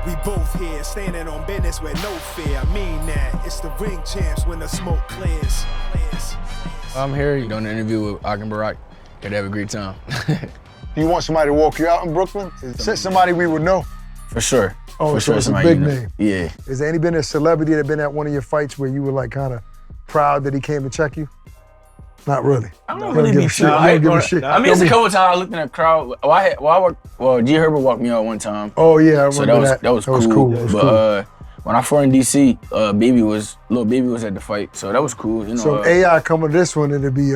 We both here, standing on business with no fear. I mean that. It's the ring champs when the smoke clears. I'm here doing an interview with Ak Barak. Gonna have a great time. Do you want somebody to walk you out in Brooklyn? Is it somebody we would know? For sure. Oh, For so sure, it's a somebody big you know. name. Yeah. Is there any been a celebrity that been at one of your fights where you were like kind of proud that he came to check you? Not really. I don't really be sure. I don't give a shit. I mean, it's a couple times I looked in the crowd. G Herbert walked me out one time. Oh yeah, I remember so that was cool. But when I fought in DC, little baby was at the fight, so that was cool. You know. So AI coming to this one, it'd be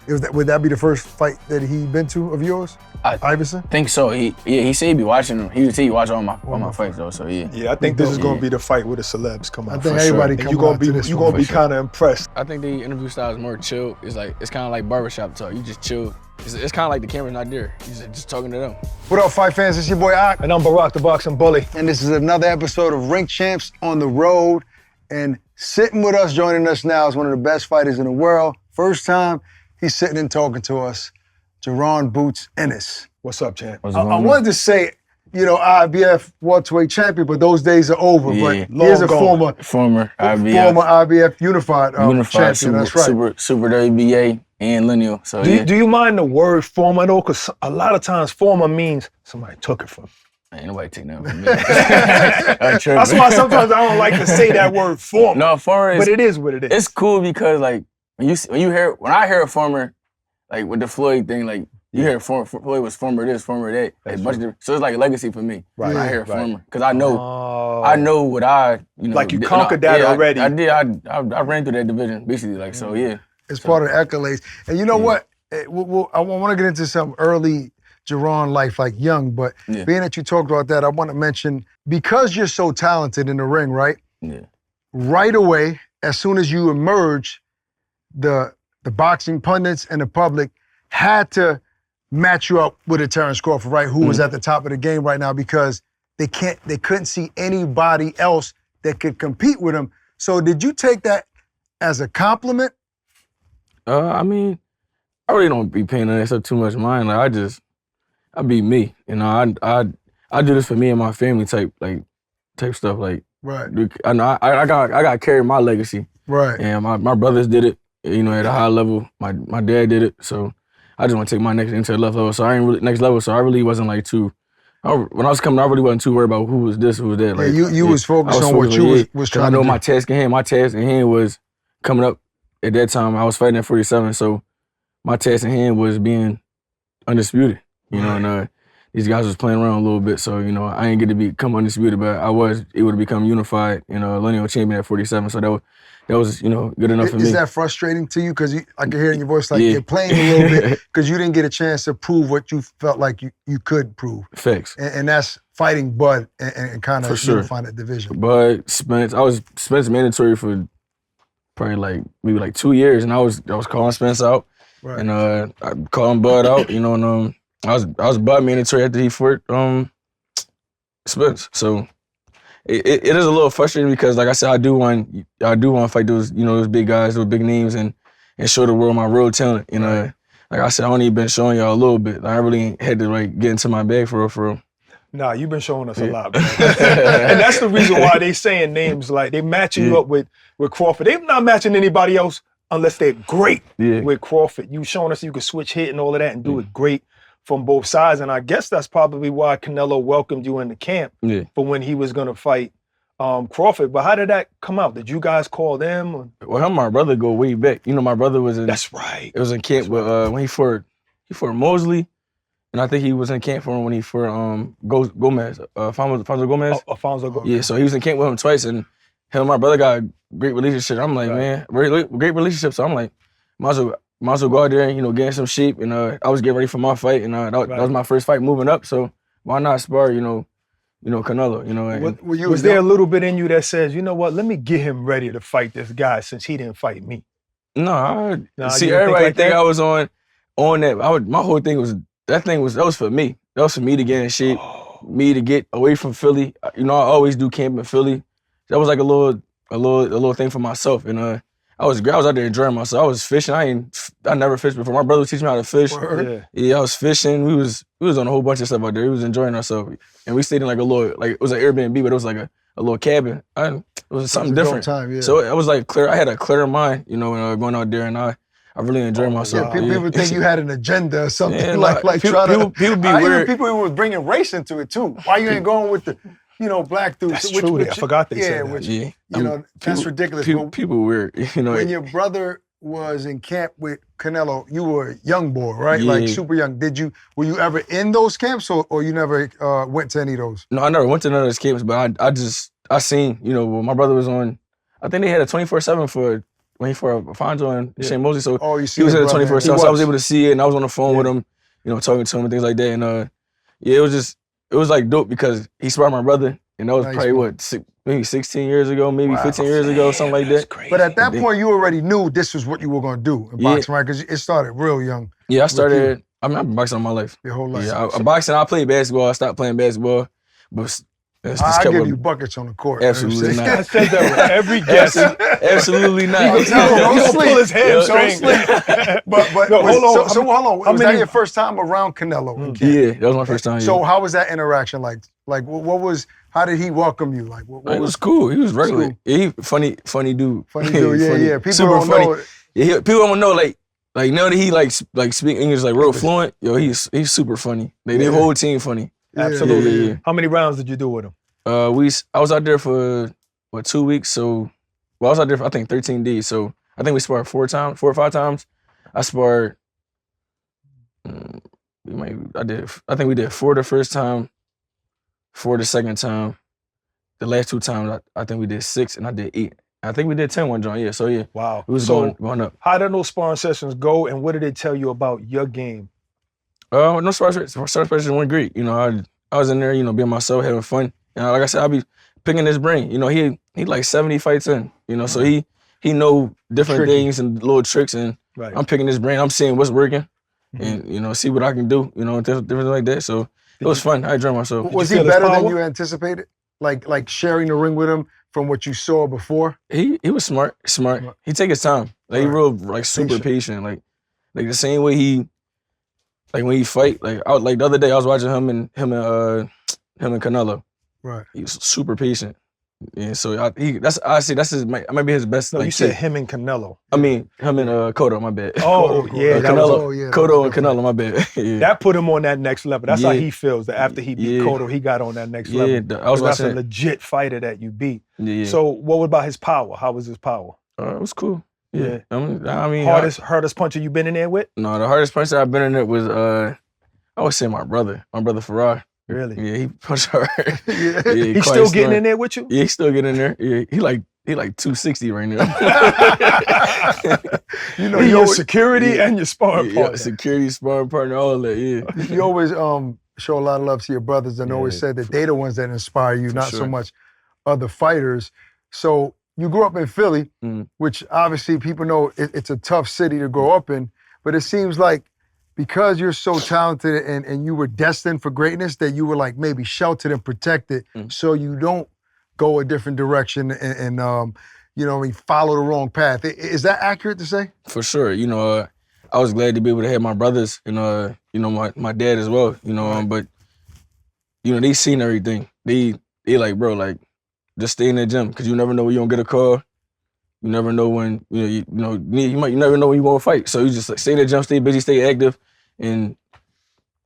would that be the first fight that he been to of yours? Iverson? I think so. He said he'd be watching them. He would say he watch all my fights though. So yeah. Yeah, I think this is gonna be the fight with the celebs come out. I think everybody sure. come out to this. You gonna be kind of impressed. I think the interview style is more chill. It's kind of like barbershop talk. You just chill. It's kind of like the camera's not there. You're just talking to them. What up, fight fans? It's your boy Ak. And I'm Barak, the boxing bully. And this is another episode of Ring Champs on the Road. And sitting with us, joining us now is one of the best fighters in the world. First time he's sitting and talking to us, Jaron Boots Ennis. What's up, champ? I wanted to say, IBF welterweight champion, but those days are over. Yeah. But here's a former IBF unified champion. That's right. Super WBA and lineal. So do you mind the word former though? Because a lot of times former means somebody took it from you. Ain't nobody take that from me. That's why sometimes I don't like to say that word former. No, former is. But it is what it is. It's cool because like when I hear a former, like with the Floyd thing, like. You hear Floyd was former this, former that. So it's like a legacy for me. Right. When I hear former. Because I know what Like you conquered that already. I did. I ran through that division, basically. Like, so yeah. It's part of the accolades. And you know what? I want to get into some early Jaron life, like young, but being that you talked about that, I want to mention, because you're so talented in the ring, right? Yeah. Right away, as soon as you emerge, the boxing pundits and the public had to match you up with a Terence Crawford, right? Who was at the top of the game right now, because they couldn't see anybody else that could compete with him. So did you take that as a compliment? I mean, I really don't be paying that stuff too much mind. Like I be me. You know, I do this for me and my family type stuff. Like, right. I know I got to carry my legacy. Right. And my brothers did it, at a high level. My dad did it. So I just want to take my next into the next level. So I ain't really next level. So I really wasn't like too. When I was coming, I really wasn't too worried about who was this, who was that. Like, you was focused on what you was trying to do. I know my task in hand. My task in hand was coming up at that time. I was fighting at 47, so my task in hand was being undisputed. And these guys was playing around a little bit. So I didn't get to become undisputed, but I was able to become unified. Lineal champion at 47. So that was good enough for me. Is that frustrating to you? Because I can hear in your voice like you're playing a little bit because you didn't get a chance to prove what you felt like you could prove. Facts. And that's fighting Bud and kind of unifying that division. Bud, Spence. I was Spence mandatory for probably maybe 2 years, and I was calling Spence out, right. And I calling Bud out, and I was Bud mandatory after he fought Spence. So it is a little frustrating because, like I said, I do want to fight those those big guys, those big names, and show the world my real talent. Like I said, I only been showing y'all a little bit. I really had to get into my bag for real. Nah, you've been showing us a lot, man. And that's the reason why they saying names like they matching you up with Crawford. They're not matching anybody else unless they're great with Crawford. You showing us you can switch hit and all of that and do it great from both sides. And I guess that's probably why Canelo welcomed you into camp for when he was going to fight Crawford. But how did that come out? Did you guys call them? Or? Well, him and my brother go way back. My brother was in. That's right. It was in camp when he fought Mosley. And I think he was in camp for him when he fought Gomez, Alfonso Gomez. Alfonso Gomez. Yeah, so he was in camp with him twice, and him and my brother got a great relationship. I'm like, man, great relationship. So I'm like, might as well go out there and get in some shape. And I was getting ready for my fight, and that was my first fight moving up. So why not spar, Canelo? Was there a little bit in you that says, you know what, let me get him ready to fight this guy since he didn't fight me? No, see, everybody think I was on that. My whole thing was. That was for me. That was for me to get in shape, me to get away from Philly. I always do camp in Philly. That was like a little thing for myself. And I was out there enjoying myself. I was fishing. I never fished before. My brother was teaching me how to fish. Yeah, I was fishing. We was on a whole bunch of stuff out there. We was enjoying ourselves. And we stayed in like a little, like it was an Airbnb, but it was like a little cabin. It was something different. Time, yeah. So it was like clear. I had a clear mind, you know, going out there, and I really enjoyed myself. Yeah, people think you had an agenda or something. Yeah, like people be weird. People who were bringing race into it too. Why you ain't going with the, black dudes? That's true. I forgot they said that. That's ridiculous. People weird. You know, when your brother was in camp with Canelo, you were a young boy, right? Yeah. Like super young. Were you ever in those camps, or you never went to any of those? No, I never went to none of those camps, but I seen, when my brother was on, I think they had a 24/7 for Fonzo and Shane Mosley. So he was at a 24/7, so I was able to see it, and I was on the phone with him, talking to him and things like that. And it was like dope because he sparred my brother, and that was probably maybe 16 years ago, maybe 15 years ago, something like that. But at that point, you already knew this was what you were going to do in boxing, right? Because it started real young. Yeah, I've been boxing all my life. Your whole life. Yeah, I boxing. I played basketball. I stopped playing basketball, but I give you buckets on the court. Absolutely not. I said that with every guest. Absolutely not. He's gonna pull his hamstring. But hold on. Was that your first time around Canelo? Yeah, that was my first time. So how was that interaction like? Like how did he welcome you? Like it was cool. He was regular. Cool. Yeah, he funny dude. Funny dude. Yeah. People super don't funny. know. Yeah, people don't know like now that he like speak English like real fluent. Yo, he's super funny. The whole team funny. Absolutely. Yeah. How many rounds did you do with him? I was out there for 2 weeks. So, I was out there for I think 13 days. So I think we sparred 4 or 5 times. I sparred. I think we did 4 the first time, 4 the second time. The last 2 times I think we did 6 and I did 8. I think we did 10 one joint. Yeah. So yeah. Wow. It was going up. How did those sparring sessions go, and what did it tell you about your game? No sparring sessions went great. I was in there, being myself, having fun. Like I said, I'll be picking his brain. He like 70 fights in, so he know different things and little tricks, and I'm picking his brain. I'm seeing what's working, and see what I can do, different like that. So it was fun. I enjoyed myself. Was he better than you anticipated? Like sharing the ring with him from what you saw before? He was smart. He take his time. Like he real super patient. Like the same way he when he fight. Like the other day I was watching him and Canelo. Right. He's super patient. Yeah, so that's might be his best. No, you said him and Canelo. I mean, him and Cotto, my bad. Oh, yeah. Cotto and Canelo, my bad. Yeah. That put him on that next level. That's how he feels, that after he beat Cotto, he got on that next level. Yeah, that's a legit fighter that you beat. Yeah. So what about his power? How was his power? It was cool. Yeah. Hardest puncher you been in there with? No, the hardest puncher I've been in there was, I would say my brother Farrar. Really? Yeah, he punched hard. He's still getting in there with you? Yeah, he's still getting in there. Yeah, he like 260 right now. He's your security and your sparring partner. Yeah, security, sparring partner, all that. Yeah. You always show a lot of love to your brothers and always said that they're the ones that inspire you, not so much other fighters. So you grew up in Philly, which obviously people know it's a tough city to grow up in, but it seems like because you're so talented and you were destined for greatness, that you were like maybe sheltered and protected so you don't go a different direction and follow the wrong path. Is that accurate to say? For sure. I was glad to be able to have my brothers and, my dad as well, but, they seen everything. They like, bro, like, just stay in the gym because you never know when you're going to get a call. You never know when, you never know when you're going to fight. So you just stay in the gym, stay busy, stay active, and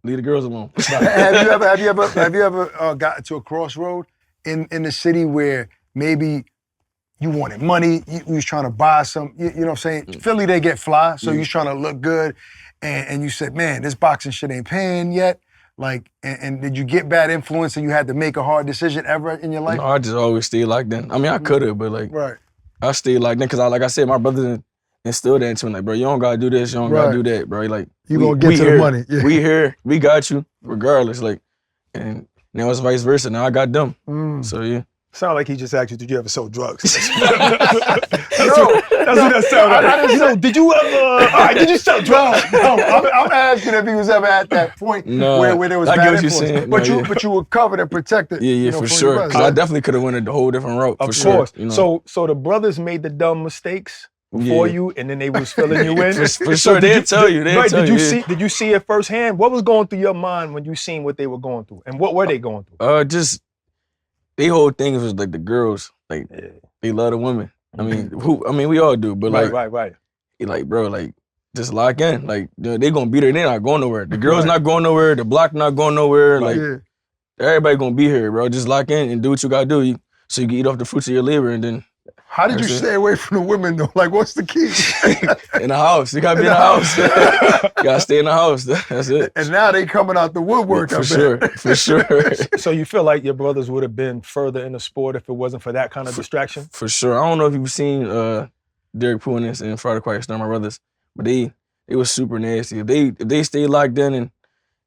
leave the girls alone. Have you ever gotten to a crossroad in the city where maybe you wanted money, you was trying to buy some, you know what I'm saying? Philly, they get fly, so you're trying to look good, and you said, man, this boxing shit ain't paying yet. Like, and did you get bad influence and you had to make a hard decision ever in your life? No, I just always stayed like that. I mean, I could have, but I stayed like that because, like I said, my brothers instilled that into me. Like, bro, you don't gotta do this, you don't gotta do that, bro. Like, you gonna get to the money. Yeah. We here, we got you, regardless. Like, and now it's vice versa. Now I got them. So yeah. Sound like he just asked you, did you ever sell drugs? That's what that sounded like. Did you ever, did you sell drugs? No, I'm asking if he was ever at that point where there was bad influence. But you were covered and protected. Yeah, for sure. Because I definitely could have went a whole different route. Of course. Sure. So the brothers made the dumb mistakes before you, and then they was filling you in? For sure, they'll tell you. Did you see it firsthand? What was going through your mind when you seen what they were going through, and what were they going through? Just they whole thing was like the girls, like they love the women. I mean, we all do, but right. Like, bro, like just lock in. Like they gonna be there. They're not going nowhere. The girl's not going nowhere. The block not going nowhere. Like everybody gonna be here, bro. Just lock in and do what you gotta do, so you can eat off the fruits of your labor, and then. How did you stay away from the women though? Like, what's the key? In the house. You gotta be in the house. You gotta stay in the house. That's it. And now they coming out the woodwork. For sure. So you feel like your brothers would have been further in the sport if it wasn't for that kind of distraction? For sure. I don't know if you've seen Derek Pounis and Friday Quiet Storm, my brothers, but they was super nasty. If they stayed locked in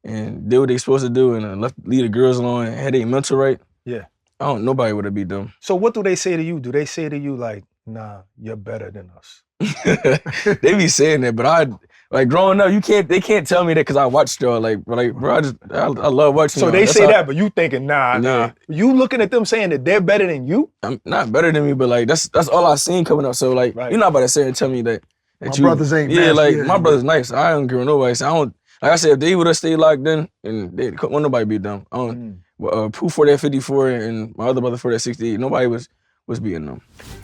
and did what they supposed to do and leave the girls alone and had their mental right. Yeah. Nobody would have beat them. So what do they say to you? Do they say to you like, nah, you're better than us? They be saying that, but like growing up, they can't tell me that because I watched y'all. Like, bro, I love watching. So they say that, but you thinking, nah. You looking at them saying that they're better than you? I'm not better than me, but like that's all I seen coming up. So like, you're not about to say and tell me that my brothers ain't. Yeah, like my brother's nice. I don't care what nobody say. I don't. Like I said, if they would have stayed locked in, and they couldn't nobody beat them. Pooh for that 54 and my other brother for that 68. Nobody was beating them.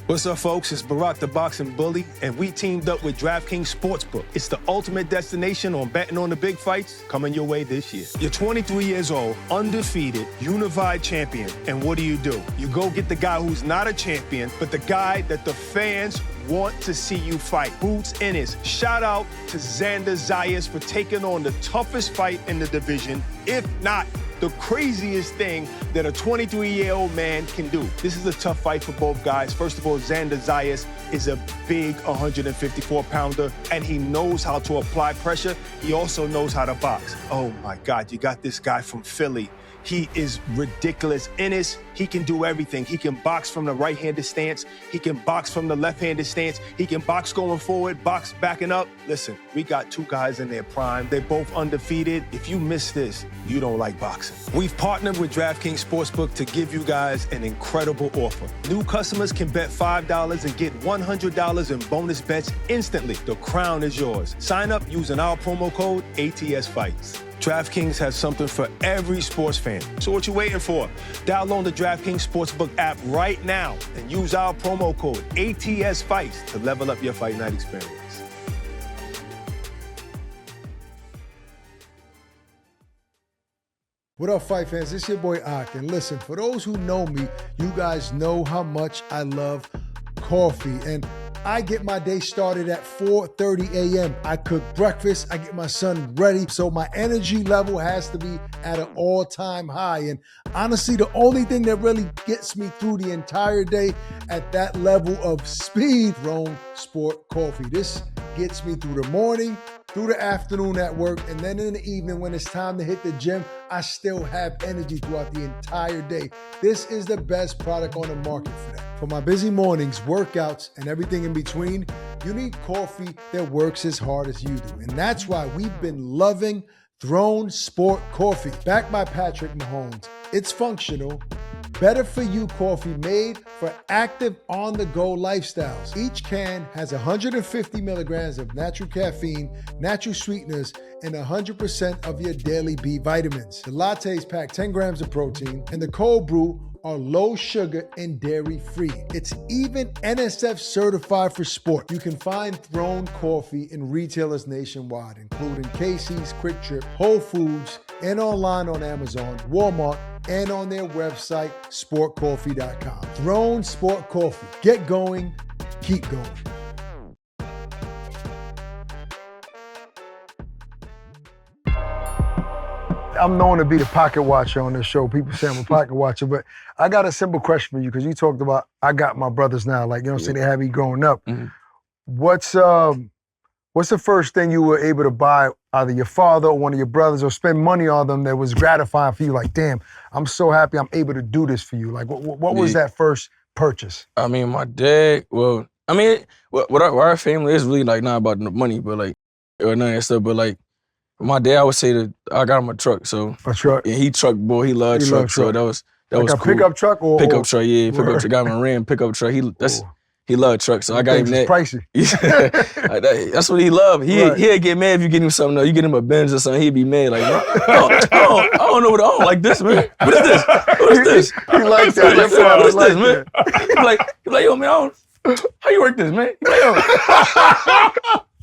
What's up, folks? It's Barak the Boxing Bully, and we teamed up with DraftKings Sportsbook. It's the ultimate destination on betting on the big fights coming your way this year. You're 23 years old, undefeated, unified champion, and what do? You go get the guy who's not a champion, but the guy that the fans want to see you fight. Boots Ennis. Shout out to Xander Zayas for taking on the toughest fight in the division, if not the craziest thing that a 23-year-old man can do. This is a tough fight for both guys. First of all, Xander Zayas is a big 154-pounder, and he knows how to apply pressure. He also knows how to box. Oh my God, you got this guy from Philly. He is ridiculous. Ennis, he can do everything. He can box from the right-handed stance. He can box from the left-handed stance. He can box going forward, box backing up. Listen, we got two guys in their prime. They're both undefeated. If you miss this, you don't like boxing. We've partnered with DraftKings Sportsbook to give you guys an incredible offer. New customers can bet $5 and get $100 in bonus bets instantly. The crown is yours. Sign up using our promo code ATSFights. DraftKings has something for every sports fan. So what you waiting for? Download the DraftKings Sportsbook app right now and use our promo code ATSFights to level up your fight night experience. What up, fight fans? It's your boy Ak. And listen, for those who know me, you guys know how much I love coffee. And I get my day started at 4:30 a.m. I cook breakfast, I get my son ready, so my energy level has to be at an all-time high. And honestly, the only thing that really gets me through the entire day at that level of speed, Throne Sport Coffee. This gets me through the morning, through the afternoon at work, and then in the evening when it's time to hit the gym, I still have energy throughout the entire day. This is the best product on the market for that. For my busy mornings, workouts, and everything in between, you need coffee that works as hard as you do. And that's why we've been loving Throne Sport Coffee. Backed by Patrick Mahomes, it's functional, better for you coffee made for active on-the-go lifestyles. Each can has 150 milligrams of natural caffeine, natural sweeteners, and 100% of your daily B vitamins. The lattes pack 10 grams of protein, and the cold brew are low sugar and dairy free. It's even NSF certified for sport. You can find Throne Coffee in retailers nationwide, including Casey's, Quick Trip, Whole Foods, and online on Amazon, Walmart, and on their website, sportcoffee.com. Throne Sport Coffee. Get going, keep going. I'm known to be the pocket watcher on this show. People say I'm a pocket watcher, but I got a simple question for you because you talked about I got my brothers now. Like, you know what I'm saying? They had me growing up. Mm-hmm. What's the first thing you were able to buy, either your father or one of your brothers, or spend money on them that was gratifying for you? Like, damn, I'm so happy I'm able to do this for you. Like, what was that first purchase? I mean, my dad, what our family is really like not about the money, but like, or none of that stuff, but like, my dad, I would say that I got him a truck, so. A truck? Yeah, he truck boy, he loved trucks, so that was like was a cool. pickup truck or? Pickup truck, yeah, pickup truck. Got him a Ram pickup truck. He loved trucks, so I got him that. Pricey. That's what he loved. He'd get mad if you get him something. You get him a Benz or something, he'd be mad. Like, I don't know what I don't like this, man. What is this? What is this? He likes that. What is this, man? He like, yo, man, how you work this, man? He like,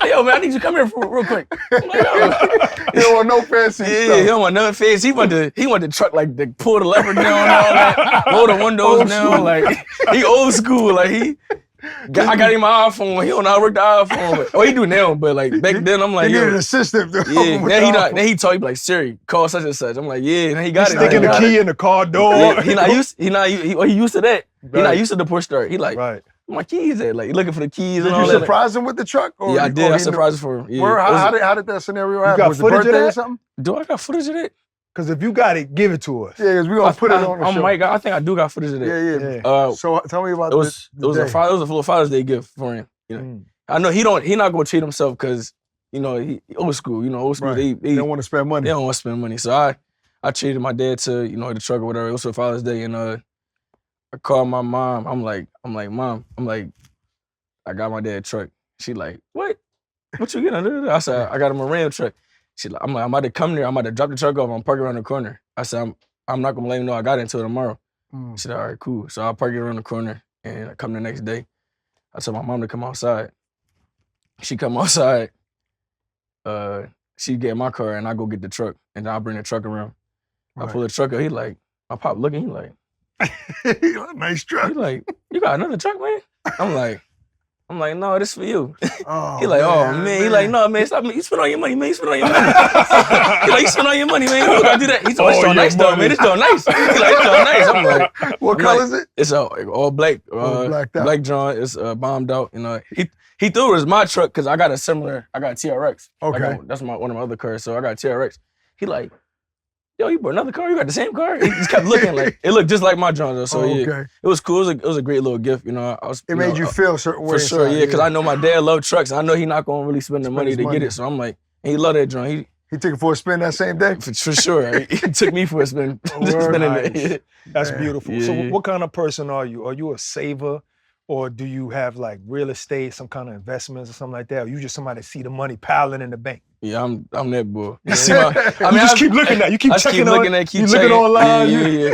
yo, man, I need you to come here real quick. I'm like, he don't want no fancy stuff. Yeah, he don't want nothing fancy. He want the truck, like, to pull the lever down and all that, roll the windows down. Like, he old school. Like, I got him my iPhone. He don't know how to work the iPhone. He do now, but like back then, I'm like, he needed an assistant. Yeah, then he told me like, Siri, call such and such. I'm like, yeah, and he got it. Sticking the key in the car door. Yeah, he used to that. He not used to the push start. He like, right. My keys at? Like, looking for the keys and all that. Did you surprise him with the truck? Or yeah, I did. I surprised him for him. Yeah. How did that scenario happen? Was it birthday or something? Do I got footage of that? Because if you got it, give it to us. Yeah, because we're going to put it on the show. Mike, I think I do got footage of that. Yeah. So tell me about it. Was a little Father's Day gift for him. You know, I know he not going to treat himself because, he old school. Old school. Right. They don't want to spend money. They don't want to spend money. So I treated my dad to, the truck or whatever. It was for Father's Day. And I called my mom. I'm like, Mom, I got my dad a truck. She like, what? What you getting? I said, I got him a Ram truck. She like, I'm about to come there. I'm about to drop the truck off. I'm parking around the corner. I said, I'm not gonna let him know I got it until tomorrow. She said, all right, cool. So I park it around the corner and I come the next day. I told my mom to come outside. She come outside. She get my car and I go get the truck and then I bring the truck around. Right. I pull the truck up. He like, my pop looking. He like, nice truck. He like, you got another truck, man? I'm like, no, this for you. Oh, he like, man. He like, no, man, stop me. You spend all your money, man. You spend all your money. He like, you spend all your money, man. You gotta do that. He's like, it's all nice, though, man. It's all nice. He like, it's all nice. I'm like, what color is it? It's all black. Black John. It's bombed out. He thought it was my truck because I got a TRX. Okay. That's one of my other cars. So I got a TRX. He like, yo, you bought another car? You got the same car? He just kept looking like, it looked just like my John though. So yeah, it was cool. It was a great little gift, It made you feel a certain way. For sure, yeah, because I know my dad loved trucks. I know he not gonna really spend the money to get it. So I'm like, and he loved that John. He took it for a spin that same day? For sure. He took me for a spin. Nice. That's beautiful. Yeah. So what kind of person are you? Are you a saver? Or do you have like real estate, some kind of investments or something like that? Or you just somebody that see the money piling in the bank? Yeah, I'm that boy. You just keep looking at. You keep checking on. You looking online.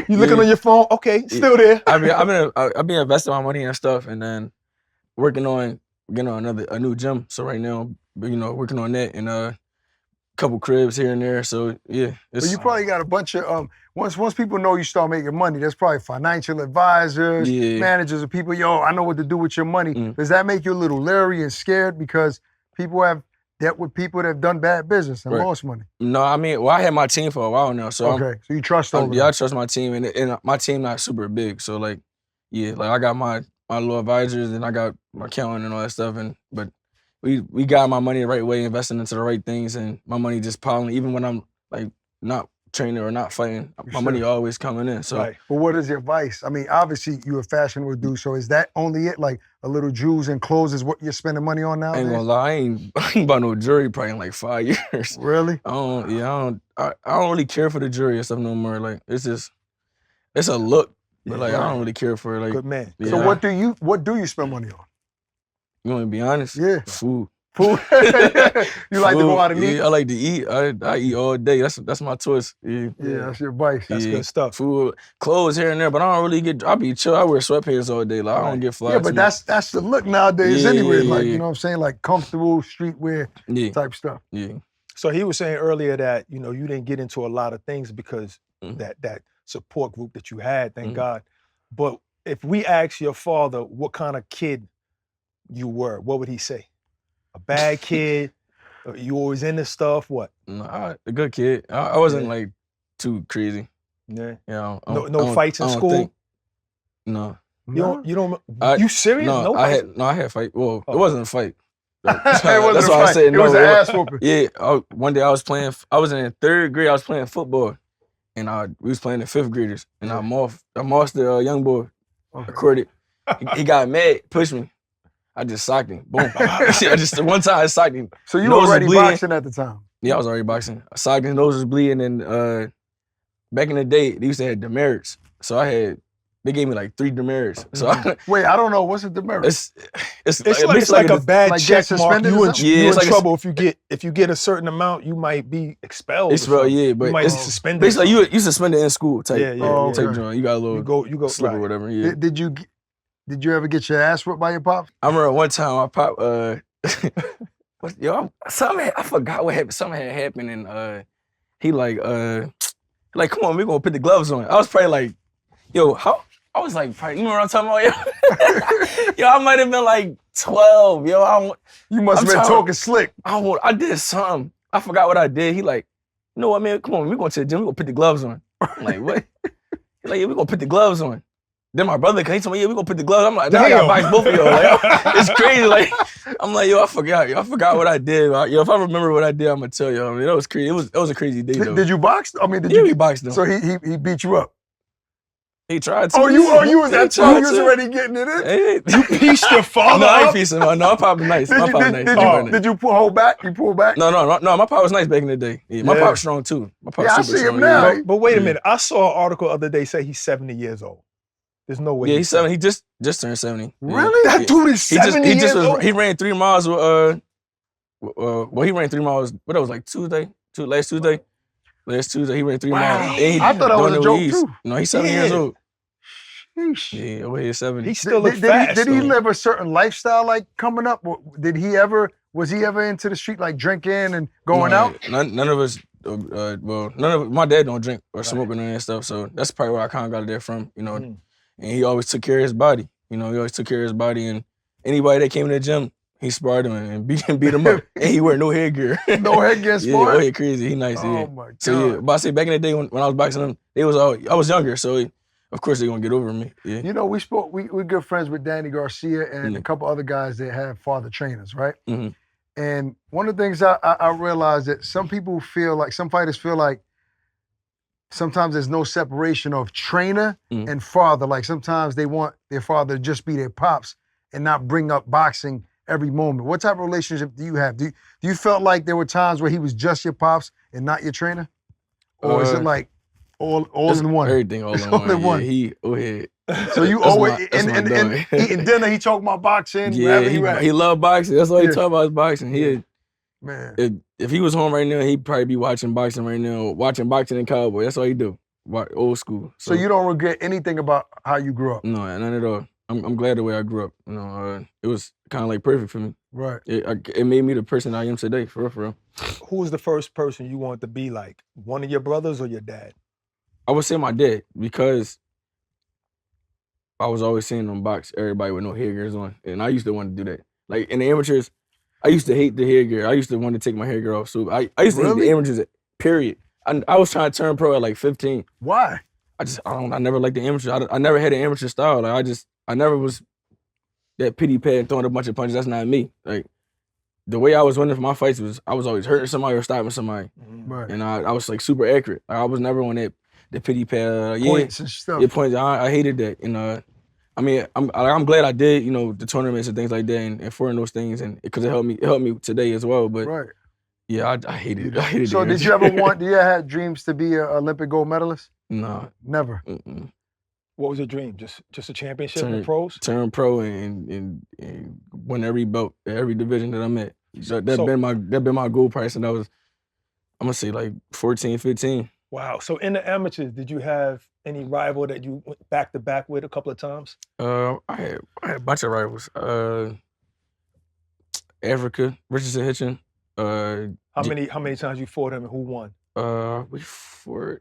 You looking on your phone. Okay, still there. I've been investing my money and stuff, and then working on getting on a new gym. So right now, working on that and a couple cribs here and there. So yeah, but you probably got a bunch of once people know you start making money, there's probably financial advisors, managers, and people. Yo, I know what to do with your money. Does that make you a little leery and scared because people have dealt with people that have done bad business and lost money? No, I had my team for a while now. So so you trust them? Yeah, I trust my team, and my team not super big. So like, I got my little advisors and I got my accountant and all that stuff, but we got my money the right way, investing into the right things, and my money just piling. Even when I'm like not training or not fighting, my money always coming in. So, But what is your advice? I mean, obviously you're a fashionable dude, so is that only it? Like a little jewels and clothes is what you're spending money on now? I ain't gonna lie, I ain't bought no jewelry probably in like 5 years. Really? I don't really care for the jewelry or stuff no more. Like it's a look, but like I don't really care for it. Like, good man. Yeah. So what do you spend money on? You want to be honest? Yeah. Food. You like to go out and eat? Yeah, I like to eat. I eat all day. That's my choice. Yeah, that's your vice. That's good stuff. Food, clothes here and there, but I don't really I be chill. I wear sweatpants all day. Like I don't get fly. Yeah, but that's the look nowadays anyway. Like, you know what I'm saying? Like comfortable streetwear type stuff. Yeah. So he was saying earlier that, you didn't get into a lot of things because that support group that you had, thank God. But if we ask your father what kind of kid you were, what would he say? A bad kid? You always into stuff? What? No, a good kid. I wasn't like too crazy. Yeah. No fights in school? No. You serious? No fights? I had fight. Well, it wasn't a fight. That's why I said no. It was an ass whooping. Yeah. One day I was in 3rd grade. I was playing football, and we was playing the 5th graders, and I mossed the young boy. I caught it. He got mad, pushed me. I just socked him. Boom. One time I socked him. So you were already boxing at the time? Yeah, I was already boxing. I socked him, nose was bleeding, and back in the day, they used to have demerits. So I had they gave me like 3 demerits. So wait, I don't know what's a demerit. It's like a bad check mark. You in trouble if you get a certain amount, you might be expelled. Yeah, but you might be suspended. Basically, you suspended in school type. Type joint. You got a little you go slip or whatever. Yeah. Did you ever get your ass whipped by your pops? I remember one time my pop I forgot what happened. Something had happened and he like come on, we gonna put the gloves on. I was probably like, I was like, probably, you know what I'm talking about? Yo, I might have been like 12. You must have been talking slick. I did something. I forgot what I did. He like, you know what, man? Come on, we going to the gym. We gonna put the gloves on. I'm like, what? He like, yeah, we gonna put the gloves on. Then my brother, he told me, yeah, we gonna put the gloves. I'm like, now I gotta box both of y'all. Like, it's crazy. Like, I'm like, I forgot what I did. If I remember what I did, I'm gonna tell y'all. I mean, that was crazy. It was a crazy day though. Did you box? I mean, we boxed them. So he beat you up. He tried to. Oh, you was that time? You was already getting it in? Hey, you pieced your father No, I up? ain't pieced him up. No, my pop was nice. Did you hold back? You pull back? No, my pop was nice back in the day. Yeah, my pop's strong too. My pop's super I see strong. him now. But wait a minute. I saw an article the other day say he's 70 years old. There's no way. Yeah, he's 70. He just turned 70. Really? That dude is 70 years old? He ran 3 miles with, he ran 3 miles, what that was like last Tuesday? Last Tuesday, he ran 3 miles. I thought that was a joke too. No, he's 70 years old. Sheesh. Yeah, over here 70. He still looks fast. Did he live a certain lifestyle like coming up? Was he ever into the street like drinking and going out? None of us, my dad don't drink or smoke or none of that stuff, so that's probably where I kind of got it there from, And he always took care of his body. He always took care of his body, and anybody that came to the gym, he sparred him and beat him up. And he wear no headgear. No headgear sparring? Yeah, crazy. He nice, Oh my God. So but I say back in the day when I was boxing him, I was younger, so of course they're gonna get over me. Yeah. We're good friends with Danny Garcia and a couple other guys that have father trainers, right? Mm-hmm. And one of the things I realized that some fighters feel like sometimes there's no separation of trainer and father. Like sometimes they want their father to just be their pops and not bring up boxing every moment. What type of relationship do you have? Do you felt like there were times where he was just your pops and not your trainer? Or is it like all in one? Everything all in one. Yeah, go ahead. So you always and eating dinner, he talking about boxing. Yeah, he loved boxing. That's all he talk about is boxing. Man, if he was home right now, he'd probably be watching boxing right now, watching boxing and cowboy. That's all he do. Old school. So you don't regret anything about how you grew up? No, none at all. I'm glad the way I grew up. It was kind of like perfect for me. Right. It made me the person I am today, for real. Who was the first person you wanted to be like? One of your brothers or your dad? I would say my dad, because I was always seeing them box everybody with no headgears on, and I used to want to do that. Like in the amateurs, I used to hate the headgear. I used to want to take my headgear off. So I used to hate the amateurs, period. I was trying to turn pro at like 15. Why? I never liked the amateurs. I never had an amateur style. Like I never was that pity pad throwing a bunch of punches. That's not me. Like the way I was winning for my fights was I was always hurting somebody or stopping somebody. Right. And I was like super accurate. I was never on that the pity pad. Points and stuff. Yeah, points. I hated that. I mean, I'm glad I did, the tournaments and things like that, and for those things, and because it helped me today as well. But right. Yeah, I hated it. So did you ever do you have dreams to be an Olympic gold medalist? No. Never. Mm-mm. What was your dream? Just a championship in the pros? Turn pro and win every belt, every division that I'm at. So that been my goal price, and I'm gonna say like 14, 15. Wow. So in the amateurs, did you have any rival that you went back to back with a couple of times? I had a bunch of rivals. Africa, Richardson Hitchin. How many times you fought him and who won? We fought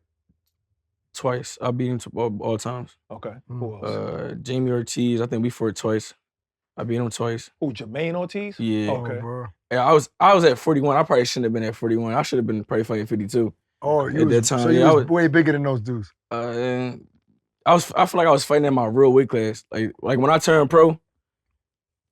twice. I beat him all times. Okay. Who else? Jamaine Ortiz. I think we fought twice. I beat him twice. Who, Jamaine Ortiz? Yeah. Okay. Bro. Yeah, I was at 41. I probably shouldn't have been at 41. I should have been probably fighting 52. Oh, at that time. So you was way bigger than those dudes. I feel like I was fighting in my real weight class. Like when I turned pro,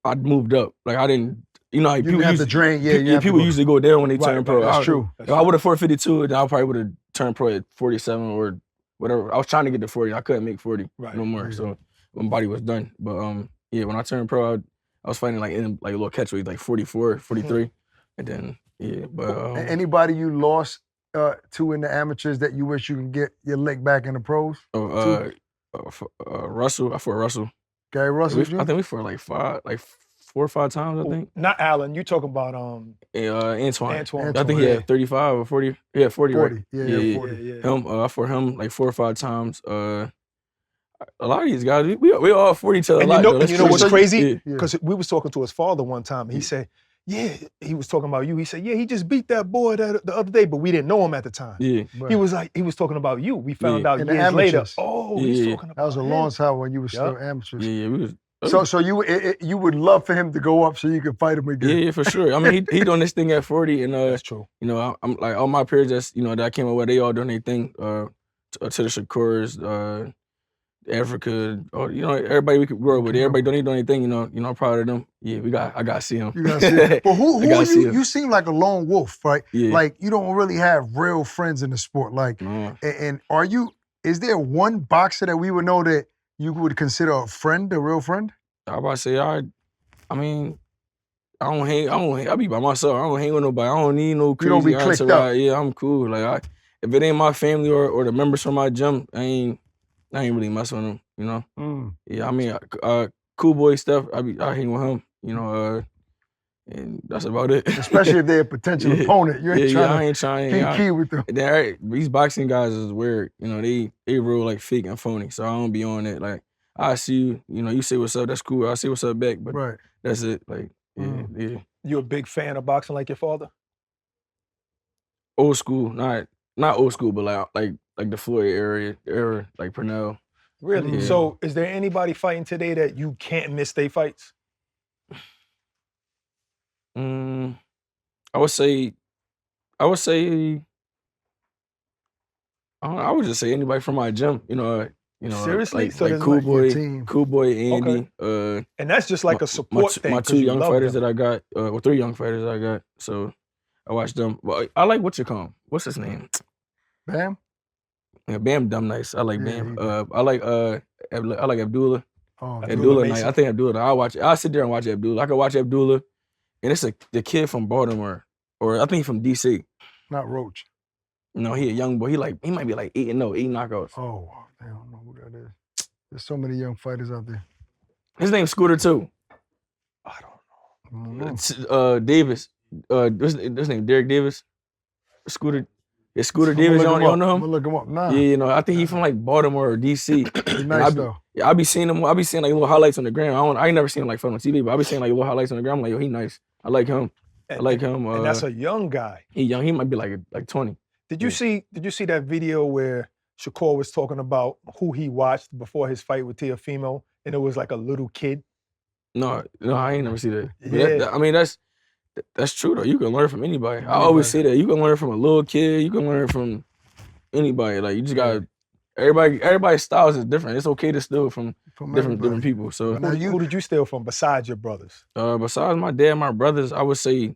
I moved up. Like I didn't, like you people have to drain. people usually go down when they turn pro. That's true. If I would have fought 52, then I probably would have turned pro at 47 or whatever. I was trying to get to 40. I couldn't make 40 no more. Yeah. So my body was done. But when I turned pro, I was fighting like in like a little catchweight, like 44, 43, and then But anybody you lost to in the amateurs that you wish you could get your leg back in the pros? Russell. I fought Russell. Gary Russell. I think we fought like 4 or 5 times. I think. Not Allen. You talking about Antoine. Antoine. I think he had 35 or 40. Yeah, 40. 40. Right? Yeah, 40. Him. I fought him like 4 or 5 times. A lot of these guys, we all fought each other. And you know what's crazy? Yeah. Because we was talking to his father one time, and he said, "Yeah," he was talking about you. He said, "Yeah, he just beat that boy the other day, but we didn't know him at the time." Yeah. Right. He was talking about you. We found out In the years later. amateurs. Oh, he's talking about That was a him. long time when you were still amateurs. Yeah, we was. So you would love for him to go up so you could fight him again. Yeah, for sure. I mean, he doing this thing at 40, and That's true. you know, I'm like all my peers that I came up with, they all doing their thing. To the Shakurs, Africa, or everybody we could grow with. Everybody doing their thing. You know, I'm proud of them. Yeah, I gotta see him. You gotta see him. But who are you? You seem like a lone wolf, right? Yeah. Like you don't really have real friends in the sport. Like, and are you? Is there one boxer that we would know that you would consider a friend, a real friend? I about to say I mean, I don't hang. I be by myself. I don't hang with nobody. I don't need no crazy. You don't be clicked up. Yeah, I'm cool. Like if it ain't my family or the members from my gym, I ain't really messing with them. You know. Yeah, I mean, cool boy stuff. I hang with him. You know. And that's about it. Especially if they're a potential opponent. You ain't I ain't trying. to key with them. These boxing guys is weird. You know, they real like fake and phony. So I don't be on it. Like I see you. You know, you say what's up. That's cool. I say what's up back. But that's it. Like yeah. You a big fan of boxing like your father? Old school, not old school, but like the Floyd era, like Pernell. Really? Yeah. So is there anybody fighting today that you can't miss their fights? I would say, I would just say anybody from my gym. You know, Seriously? like, So like there's Cool Boy, Andy. Okay. And that's just like a support thing. My 2 young fighters that I got, 3 young fighters I got. So I watched them. Well, I like what's his name? Bam? Yeah, Bam dumb nice. I like Bam. I like Abdullah. Oh, Abdullah nice. I think Abdullah. I sit there and watch Abdullah. I can watch Abdullah. And it's the kid from Baltimore, or I think from DC. Not Roach. No, he a young boy. He might be like 8-0, 8 knockouts. Oh, I don't know who that is. There's so many young fighters out there. His name's Scooter too. I don't know. Davis. His name Derek Davis. Scooter. Yeah, Scooter Davis. You don't know him? I'm gonna look him up now. Yeah, I think he's from like Baltimore or DC. He's nice though. Yeah, I be seeing like little highlights on the gram. I ain't never seen him like on TV, but I be seeing like little highlights on the gram. I'm like, yo, he nice. I like him. And that's a young guy. He young. He might be like 20. Did you see that video where Shakur was talking about who he watched before his fight with Teofimo, and it was like a little kid? No, I ain't never see that. Yeah. I mean, that's true though. You can learn from anybody. I always say that. You can learn from a little kid. You can learn from anybody. Like you just gotta. Everybody's styles is different. It's okay to steal from different people. So who did you steal from besides your brothers? Besides my dad, my brothers, I would say.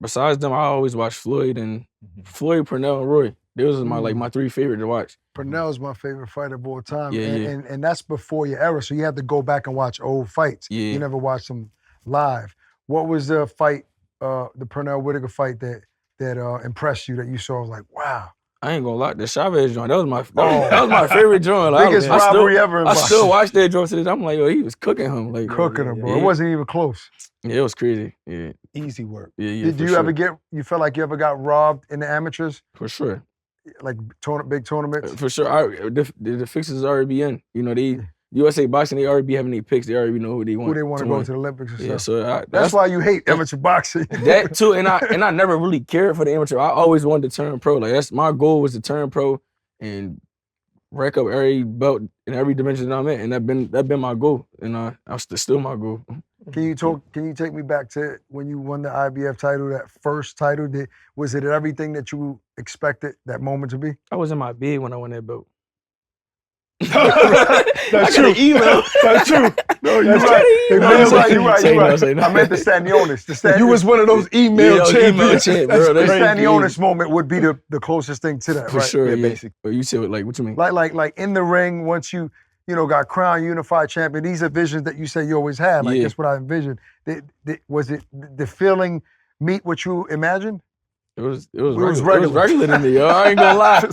Besides them, I always watch Floyd and Floyd, Pernell, and Roy. Those are my 3 favorite to watch. Pernell's my favorite fighter of all time. Yeah, and that's before your era, so you have to go back and watch old fights. Yeah. You never watched them live. What was the fight, the Pernell Whitaker fight that impressed you that you saw? Was like, wow. I ain't gonna lie, the Chavez joint, that was my favorite joint. Like, biggest rivalry ever in I boxing. still watch that joint today. I'm like, yo, he was cooking him. Like Cooking him, bro. It wasn't even close. Yeah, it was crazy. Yeah. Easy work. Yeah. Did you ever you feel like you ever got robbed in the amateurs? For sure. Like big tournaments? For sure. The fixes already be in. You know, USA Boxing, they already be having their picks. They already know who they want. Who they want to go to the Olympics and stuff. So that's why you hate amateur boxing. That too, and I never really cared for the amateur. I always wanted to turn pro. Like that's my goal was to turn pro and rack up every belt in every dimension that I'm in, and that been my goal, and that's still my goal. Can you take me back to when you won the IBF title, that first title? Was it everything that you expected that moment to be? I was in my bed when I won that belt. That's true. That's true. No, you're right. You're right. I meant the Stanionis. You was one of those email champions. The Stanionis moment would be the closest thing to that, for right? sure. Yeah, basically. But you said like, what you mean? Like in the ring, once you got crowned unified champion. These are visions that you say you always had. Like that's what I envisioned. Was it the feeling meet what you imagined? It was regular to me, yo. I ain't gonna lie.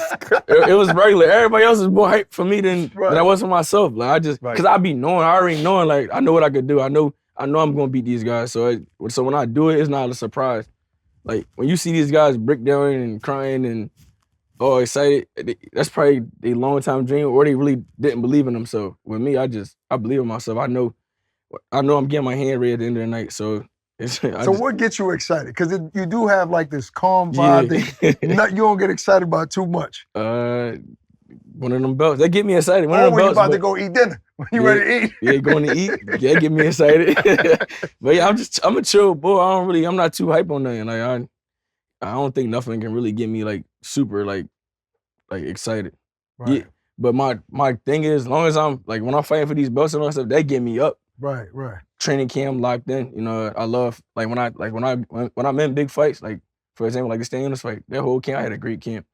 It was regular. Everybody else was more hyped for me than I was for myself. Like I just, cause I already knowing, like I know what I could do. I know I'm gonna beat these guys. So when I do it, it's not a surprise. Like when you see these guys break down and crying and all excited, that's probably a long time dream, or they really didn't believe in themselves. With me, I believe in myself. I know I'm getting my hand ready at the end of the night. So. What gets you excited? Because you do have like this calm vibe that you don't get excited about too much. One of them belts. They get me excited. When you about to go eat dinner. When you ready to eat. Yeah, going to eat. Yeah, get me excited. But yeah, I'm a chill boy. I'm not too hype on nothing. Like I don't think nothing can really get me like super like excited. Right. Yeah. But my thing is, as long as I'm like when I'm fighting for these belts and all that stuff, they get me up. Right. Training camp locked in. You know, I love when I'm in big fights, like for example, like the Stanionis fight, that whole camp, I had a great camp.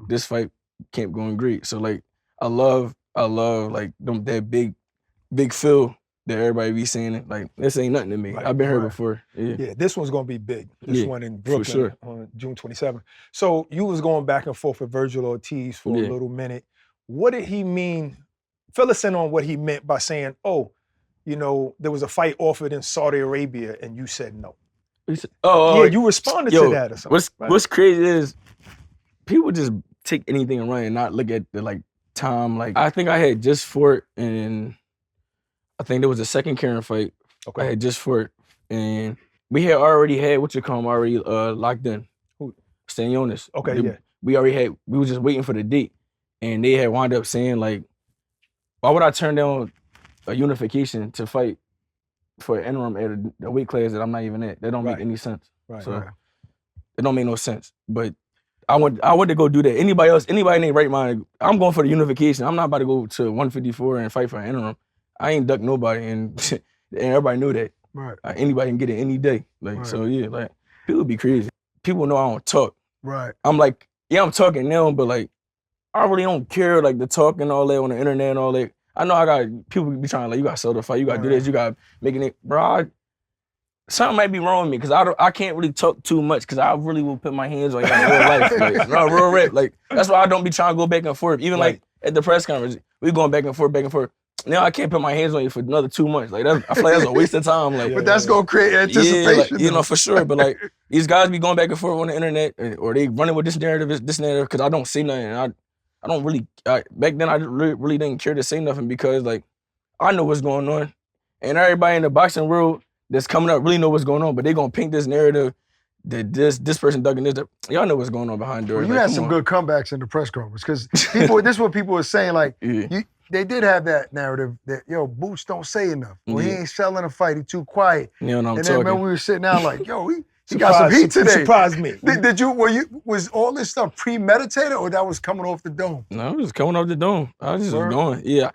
This fight camp going great. So like I love like that big feel that everybody be saying it. Like this ain't nothing to me. I've been here before. Yeah, this one's gonna be big. This one in Brooklyn on June 27th. So you was going back and forth with Vergil Ortiz for a little minute. What did he mean? Fill us in on what he meant by saying, you know, there was a fight offered in Saudi Arabia and you said no. You responded to that or something. What's crazy is people just take anything and run and not look at the like time. Like I think I had just fought, and I think there was a second Karen fight. Okay. I had just fought, and we had already had already locked in. Who? Stanionis. Okay, We were just waiting for the date, and they had wound up saying like, why would I turn down a unification to fight for an interim at a weight class that I'm not even at? That don't make any sense. It don't make no sense. But I want to go do that. Anybody in their right mind, I'm going for the unification. I'm not about to go to 154 and fight for an interim. I ain't duck nobody, and everybody knew that. Right. Anybody can get it any day. Like so, yeah. Like people be crazy. People know I don't talk. Right. I'm like, I'm talking now, but like, I really don't care like the talk and all that on the internet and all that. I know I got people be trying like, you got to sell the fight, you got to do this, you got to make it. Bro, something might be wrong with me because I can't really talk too much because I really will put my hands on you in real life. Like, no, real rap. Like, that's why I don't be trying to go back and forth. Even like at the press conference, we going back and forth. Now I can't put my hands on you for another 2 months. Like I feel like that's a waste of time. Like, but that's gonna create anticipation. Yeah, like, for sure. But like these guys be going back and forth on the internet, or they running with this narrative, because I don't say nothing. I don't really, back then I really didn't care to say nothing because like, I know what's going on. And everybody in the boxing world that's coming up really know what's going on, but they gonna paint this narrative that this person ducking this. Y'all know what's going on behind doors. Well, you had some good comebacks in the press conference because this is what people were saying, like, they did have that narrative that, Boots don't say enough. Well, he ain't selling a fight, he too quiet. And then when we were sitting down like, he got some heat today. Surprised me. Was all this stuff premeditated or that was coming off the dome? No, it was coming off the dome. I was just going. Yeah.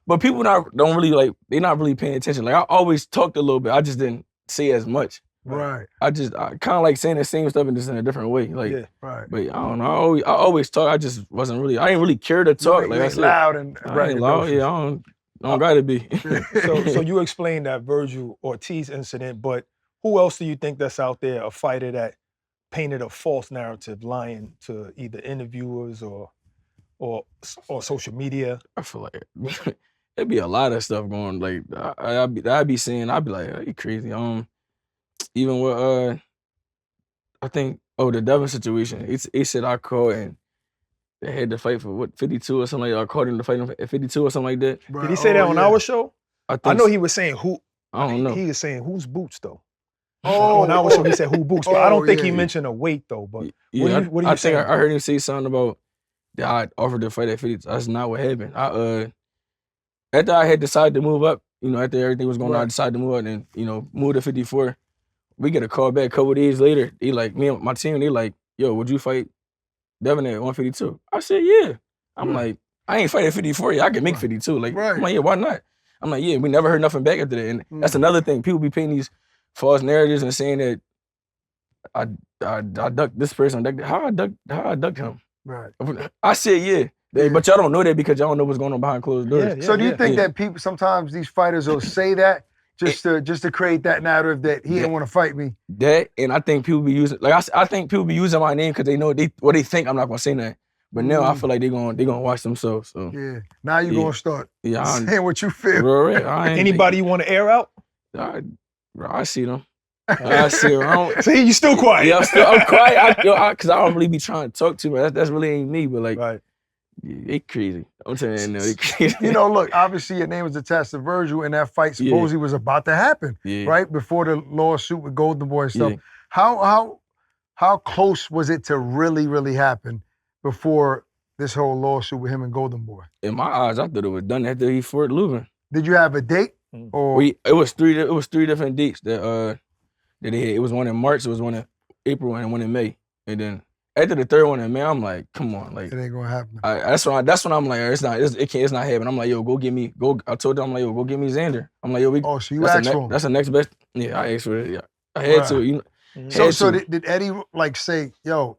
But people don't really like, they're not really paying attention. Like I always talked a little bit. I just didn't say as much. Right. I kind of like saying the same stuff and just in a different way. Like, right. But I don't know. I always talk. I just wasn't really, I didn't really care to talk. Like I said, loud and I ain't loud. Yeah, I don't gotta be. So you explained that Vergil Ortiz incident, but who else do you think that's out there, a fighter that painted a false narrative, lying to either interviewers or social media? I feel like it'd be a lot of stuff going. Like I'd be saying, I'd be like, are you crazy? Even with I think the Devin situation. He said I called and they had to fight for 52 or something like that. I called him to fight him at 52 or something like that. Did he say that on our show? I know he was saying who. I don't know. He was saying who's Boots though. On our show he said who Boots, but I don't think he mentioned a weight though. But what do you say? I heard him say something about that I offered to fight at 52. That's not what happened. After I had decided to move up, after everything was going on, I decided to move up and move to 54. We get a call back a couple days later. They like, me and my team, they like, yo, would you fight Devin at 152? I said, yeah. I'm like, I ain't fighting 54 yet. I can make 52. Like, I'm like, yeah, why not? I'm like, yeah, we never heard nothing back after that. And that's another thing. People be painting these false narratives and saying that I ducked this person. How I ducked him? Right. I said, yeah. But y'all don't know that because y'all don't know what's going on behind closed doors. So do you think that people, sometimes these fighters will say that just to create that narrative that he didn't want to fight me. That, and I think people be using, like I think people be using my name because they know what they think I'm not gonna say nothing. But now I feel like they gonna watch themselves. So yeah, now you gonna start saying what you feel. Bro, anybody you want to air out? I see them. I see them. See, you still quiet. Yeah, I'm quiet. Because I don't really be trying to talk to them. That's really ain't me. But like, they crazy. I'm telling you, they crazy. You know, look, obviously your name was attached to Vergil, and that fight supposedly was about to happen, right before the lawsuit with Golden Boy and stuff. How close was it to really happen before this whole lawsuit with him and Golden Boy? In my eyes, I thought it was done after he fought losing. Did you have a date? Or it was three different dates that they had. It was one in March, it was one in April, and one in May. And then after the third one in May, I'm like, come on, like it ain't gonna happen. That's when I'm like, it's not happening. I'm like, yo, I told them, I'm like, yo, go get me Xander. I'm like, yo, so you asked for him? That's the next best. Yeah, I asked for it. Yeah, I had to. You know, so did Eddie like say, yo,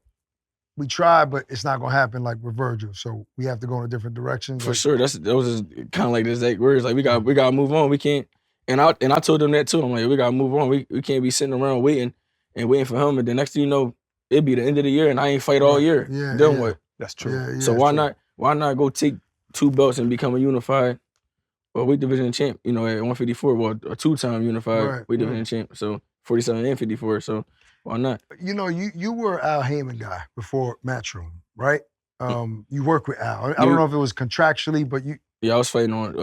we tried, but it's not gonna happen like with Vergil, so we have to go in a different direction? For sure. That was kind of like the exact words. Like we gotta move on. We can't. And I told them that too. I'm like, we gotta move on. We can't be sitting around waiting for him. And the next thing you know, it'd be the end of the year, and I ain't fight all year. Then what? That's true. So why not go take 2 belts and become a unified weight division champ? You know, at 154, well, a 2-time unified weight division champ. So 47 and 54. So why not? You know, you were Al Heyman guy before Matchroom, right? You worked with Al. I don't know if it was contractually, but you. Yeah, I was fighting on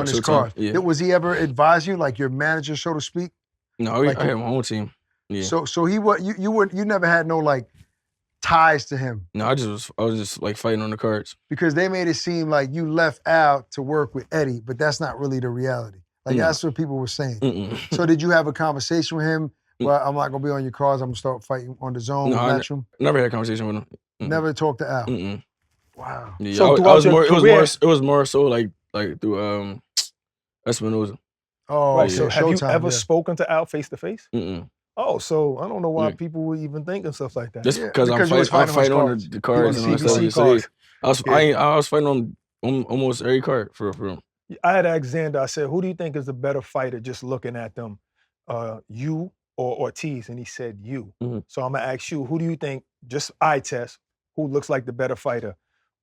his card. Yeah. Was he ever advise you, like your manager, so to speak? No, like I had my own team. Yeah. So he was you never had no like ties to him. No, I was just like fighting on the cards. Because they made it seem like you left Al to work with Eddie, but that's not really the reality. Like that's what people were saying. So did you have a conversation with him? Well, I'm not gonna be on your cards. I'm gonna start fighting on the zone with Matchroom. Never had a conversation with him. Never talked to Al. Wow. Yeah, so it was more so like through Espinoza. Oh, right. So have you ever spoken to Al face to face? Oh, so I don't know why people would even think and stuff like that. Just because I fight on the cards and stuff. I was fighting on almost every card for him. I had asked Xander, I said, who do you think is the better fighter just looking at them? You or Ortiz? And he said you. So I'm gonna ask you, who do you think, just eye test, who looks like the better fighter?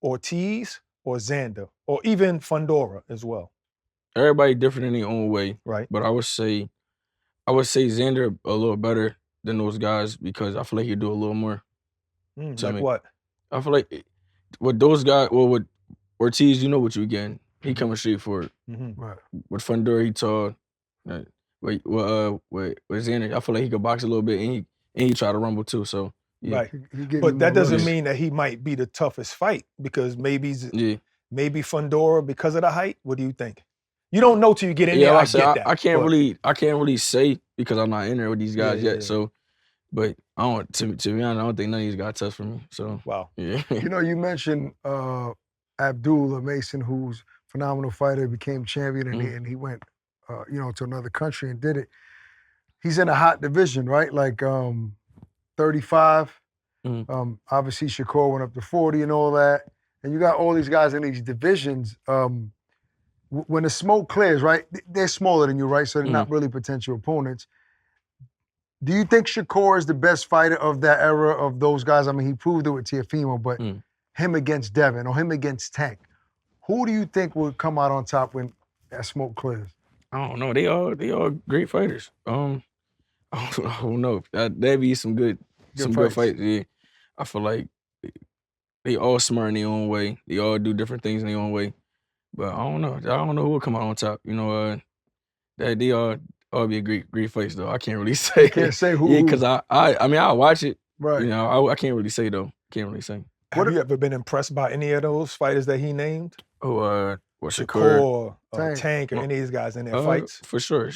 Ortiz or Xander? Or even Fundora as well? Everybody different in their own way. Right. But I would say Xander a little better than those guys because I feel like he'd do a little more. Like what? I feel like with those guys, with Ortiz, you know what you're getting. He coming straight for it. Right. With Fundora, he tall. With Xander, I feel like he could box a little bit and he try to rumble too. So yeah. Right. But that doesn't mean that he might be the toughest fight because maybe Fundora because of the height. What do you think? You don't know till you get in there. I get that. I can't really say because I'm not in there with these guys yet. So, but I don't. To be honest, I don't think none of these guys tough for me. So wow. Yeah. You know, you mentioned Abdullah Mason, who's a phenomenal fighter, became champion, and he went, to another country and did it. He's in a hot division, right? Like 35. Obviously, Shakur went up to 40 and all that. And you got all these guys in these divisions. When the smoke clears, right? They're smaller than you, right? So they're not really potential opponents. Do you think Shakur is the best fighter of that era of those guys? I mean, he proved it with Teofimo, but him against Devin or him against Tank, who do you think will come out on top when that smoke clears? I don't know. They all great fighters. I don't know. That'd be some good fights. Yeah, I feel like they all smart in their own way. They all do different things in their own way. But I don't know. I don't know who will come out on top. You know, that they all be a great fights though. I can't really say. Can't say who. Yeah, because I mean I'll watch it. Right. You know, I can't really say though. Can't really say. Have you ever been impressed by any of those fighters that he named? Oh, Shakur, Tank, or any of these guys in their fights? For sure.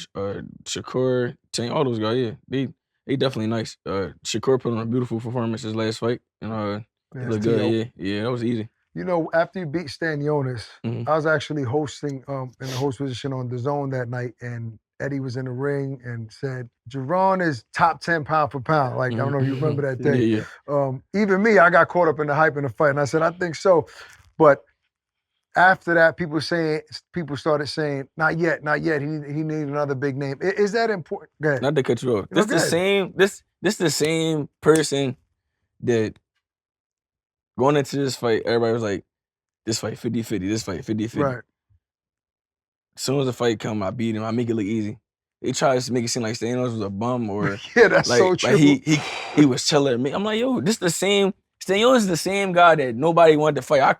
Shakur, Tank, all those guys. Yeah, they definitely nice. Shakur put on a beautiful performance his last fight, and he looked good. Yeah, that was easy. You know, after you beat Stanionis, I was actually hosting in the host position on The Zone that night, and Eddie was in the ring and said, Jaron is top 10 pound for pound. Like, I don't know if you remember that day. Yeah. Even me, I got caught up in the hype in the fight, and I said, I think so. But after that, people started saying, not yet. He needed another big name. Is that important? Go ahead. Not to cut you off. This the same person that going into this fight, everybody was like, this fight 50-50, this fight 50-50. Right. As soon as the fight come, I beat him. I make it look easy. They try to make it seem like Stanionis was a bum or yeah, that's like, so true. Like he was chilling at me. I'm like, yo, this the same. Stanionis is the same guy that nobody wanted to fight.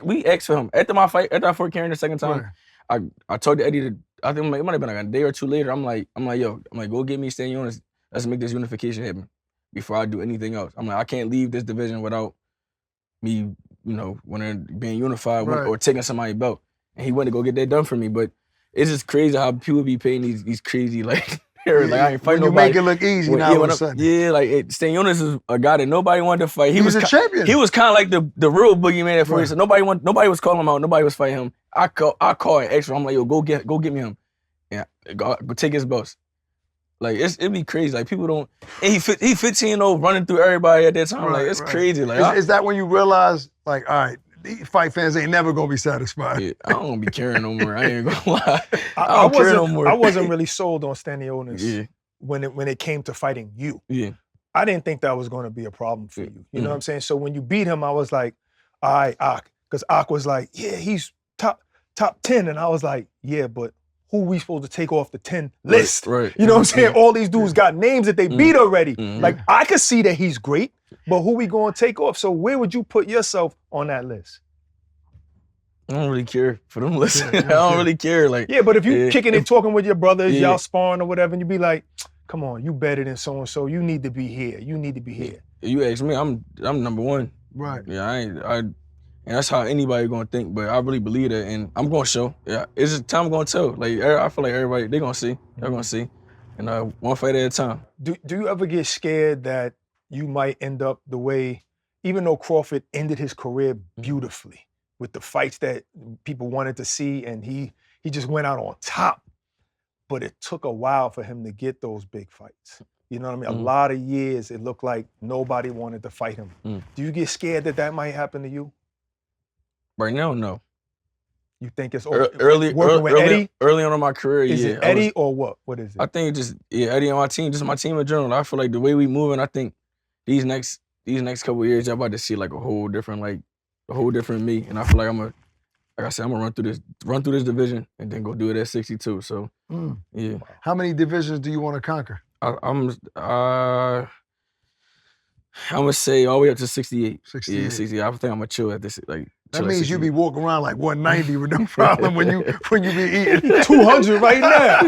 We asked for him after my fight, after I fought Karen the second time. Right. I told Eddie I think it might have been like a day or two later. I'm like, go get me Stanionis. Let's make this unification happen before I do anything else. I'm like, I can't leave this division without me, being unified or taking somebody's belt. And he went to go get that done for me. But it's just crazy how people be paying these crazy like I ain't fighting nobody. You make it look easy now all of a sudden. Yeah, like Stanionis is a guy that nobody wanted to fight. He was a champion. He was kind of like the real boogeyman at first. So nobody was calling him out. Nobody was fighting him. I call an extra. I'm like, yo, go get me him. Yeah, go take his belts. Like it'd be crazy. Like people don't. And he 15-0 running through everybody at that time. Like it's crazy. Like is that when you realize like, all right, these fight fans ain't never gonna be satisfied? Yeah, I don't be caring no more. I ain't gonna lie. I don't care no more. I wasn't really sold on Stanionis when it came to fighting you. Yeah. I didn't think that was gonna be a problem for you. You know what I'm saying? So when you beat him, I was like, all right, Ak. Because Ak was like, yeah, he's top 10. And I was like, yeah, but who we supposed to take off the 10 list? Right. You know what I'm saying? All these dudes got names that they beat already. Like, I could see that he's great, but who we gonna take off? So where would you put yourself on that list? I don't really care for them listening. I don't really care. Like, yeah, but if you kicking and talking with your brothers, y'all sparring or whatever, and you be like, come on, you better than so-and-so. You need to be here. You need to be here. You ask me, I'm number one. Right. Yeah, and that's how anybody gonna think, but I really believe that, and I'm gonna show. Yeah, it's just time gonna tell. Like I feel like everybody, they gonna see. They're gonna see, and one fight at a time. Do you ever get scared that you might end up the way, even though Crawford ended his career beautifully with the fights that people wanted to see, and he just went out on top, but it took a while for him to get those big fights. You know what I mean? A lot of years, it looked like nobody wanted to fight him. Do you get scared that might happen to you? Right now, no. You think it's early on in my career? Is it Eddie or what? What is it? I think just Eddie on my team, just my team in general. I feel like the way we moving, I think these next couple of years, y'all about to see like a whole different me. And I feel like I'm gonna run through this division and then go do it at 62. So yeah. How many divisions do you want to conquer? I'm gonna say all the way up to 68. 68. Yeah, 68. I think I'm gonna chill at this like. That means you be walking around like 190 with no problem when you be eating 200 right now.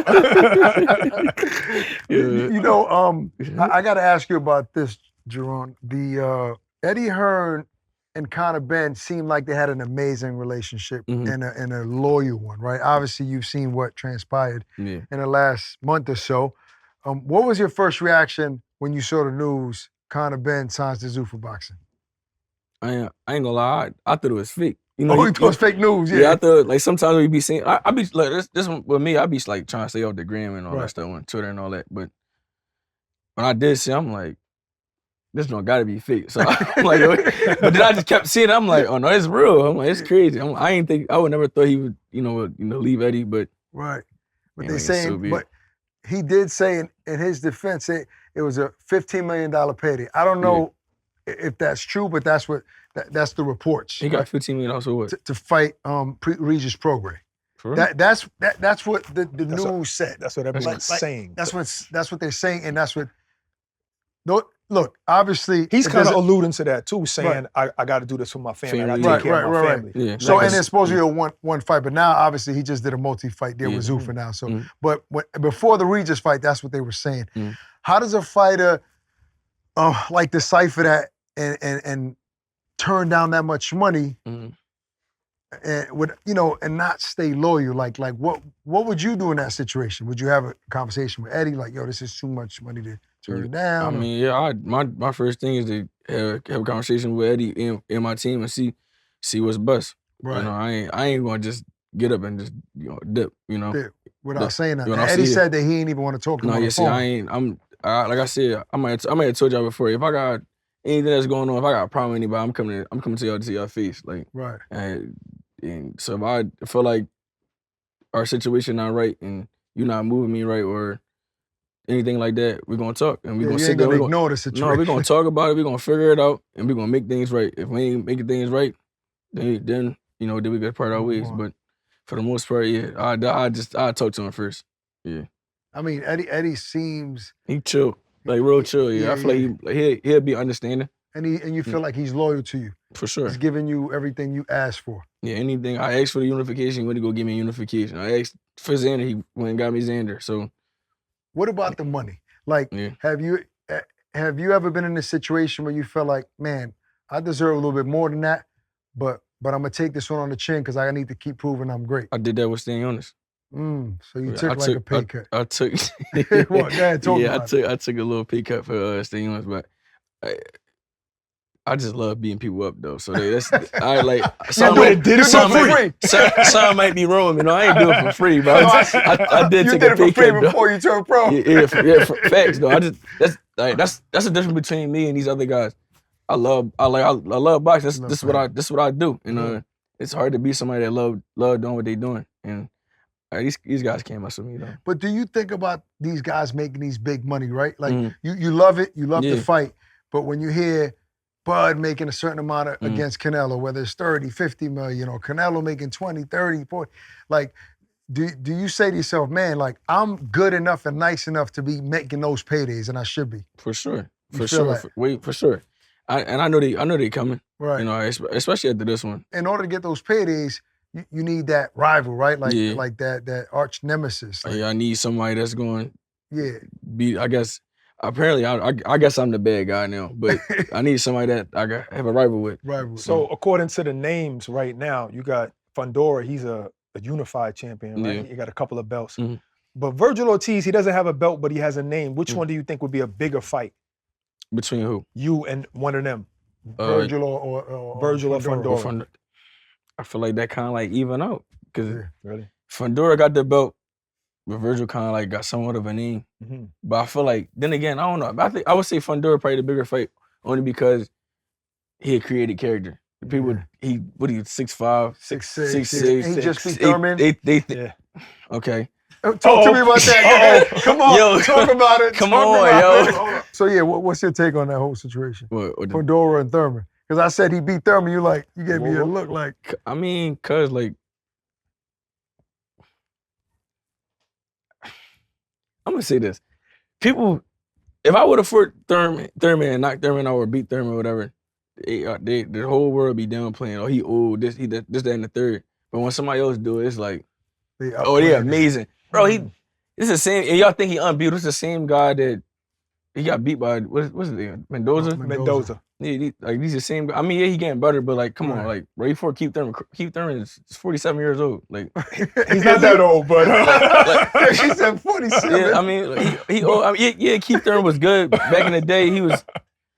I got to ask you about this, Jaron. The Eddie Hearn and Conor Benn seemed like they had an amazing relationship and a loyal one, right? Obviously, you've seen what transpired in the last month or so. What was your first reaction when you saw the news Conor Benn signs to Zuffa Boxing? I ain't gonna lie, I thought it was fake. You thought it was fake news, yeah. I thought like sometimes we be seeing, I be like this with me, I be like trying to stay off the gram and all that stuff on Twitter and all that. But when I did see, I'm like, this one gotta be fake. So I'm like, but then I just kept seeing it. I'm like, oh no, it's real. I'm like, it's crazy. I would never thought he would, leave Eddie, but right. But they saying, but he did say in his defense, it was a $15 million payday. I don't know if that's true, but that's the reports. He got $15 million also what? To fight Regis Prograis. That's what the news said. That's what everyone's saying. That's what they're saying, and that's what. Look, obviously he's kind of alluding to that too, saying I got to do this for my family. I got to take care of my family. Yeah. So and it's supposed to be a one fight, but now obviously he just did a multi-fight deal with Zuffa now. So, but before the Regis fight, that's what they were saying. How does a fighter like decipher that and turn down that much money and and not stay loyal? Like what would you do in that situation? Would you have a conversation with Eddie like, yo, this is too much money to turn it down? I mean, my first thing is to have a conversation with Eddie and my team and see what's best. Right. I ain't gonna just get up and just dip. Dip. Without saying that. Eddie said that he ain't even want to talk to him on the phone. I ain't. Like I said, I might have told y'all before. If I got anything that's going on, if I got a problem with anybody, I'm coming to y'all to see y'all face. Like, right. And And so if I feel like our situation not right and you're not moving me right or anything like that, we're gonna talk and we're gonna sit there. We're gonna ignore the situation. No, we're gonna talk about it. We're gonna figure it out and we're gonna make things right. If we ain't making things right, then you know, then we gotta part our ways. But for the most part, yeah, I talk to him first. Yeah. I mean, Eddie seems he chill, like real chill. Yeah, I feel like he'll be understanding. And you feel like he's loyal to you. For sure. He's giving you everything you asked for. Yeah, anything. I asked for the unification, he went to go give me a unification. I asked for Xander, he went and got me Xander. So what about the money? Like, have you ever been in a situation where you felt like, man, I deserve a little bit more than that, but I'm gonna take this one on the chin because I need to keep proving I'm great. I did that with Stanionis. So you took a pay cut. I took. Well, go ahead, talk about it. I took a little pay cut for Stanionis, but I just love beating people up though. So that's I like. Some might be wrong, you know. I ain't do it for free, bro. I did take a pay cut. You did it for free before you turned pro. Yeah, facts though. That's the difference between me and these other guys. I love boxing. This is what I do. You know, it's hard to be somebody that love doing what they doing. And these guys can't mess with me though. But do you think about these guys making these big money, right? Like you love it, you love the fight, but when you hear Bud making a certain amount against Canelo, whether it's 30, 50 million, or Canelo making 20, 30, 40, like, do you say to yourself, man, like, I'm good enough and nice enough to be making those paydays, and I should be? For sure. For sure. I know they coming. Right. You know, especially after this one. In order to get those paydays, you need that rival, right? Like that arch nemesis. Like, I need somebody that's going be, I guess, apparently, I guess I'm the bad guy now, but I need somebody that I have a rival with. So according to the names right now, you got Fundora, he's a unified champion, right? He got a couple of belts. But Vergil Ortiz, he doesn't have a belt, but he has a name. Which one do you think would be a bigger fight? Between who? You and one of them. Vergil or Vergil or Fundora. I feel like that kind of like even out because Fundora got the belt, but Vergil kind of like got somewhat of a name. But I feel like, then again, I don't know. I would say Fundora probably the bigger fight only because he had created character. The people, what are you, 6'5", 6'6". He just beat Thurman. Okay. Talk to me about that. Come on, talk about it. Come on, yo. So yeah, what's your take on that whole situation? Fundora and Thurman. Because I said he beat Thurman, you gave me a look like. I mean, cause like, I'm gonna say this. People, if I would have fought Thurman and knocked Thurman out or beat Thurman or whatever, the whole world be downplaying. Oh, he old, this, that, and the third. But when somebody else do it, it's like, they're amazing. Bro, it's the same, and y'all think he unbeatable. It's the same guy that he got beat by, what's his name? Mendoza. Yeah, he's the same guy. I mean, he getting better, but like, come on, like, right before Keith Thurman is 47 years old. Like, he's not that old, but he said 47. Yeah, I mean, he old. I mean, Keith Thurman was good back in the day. He was.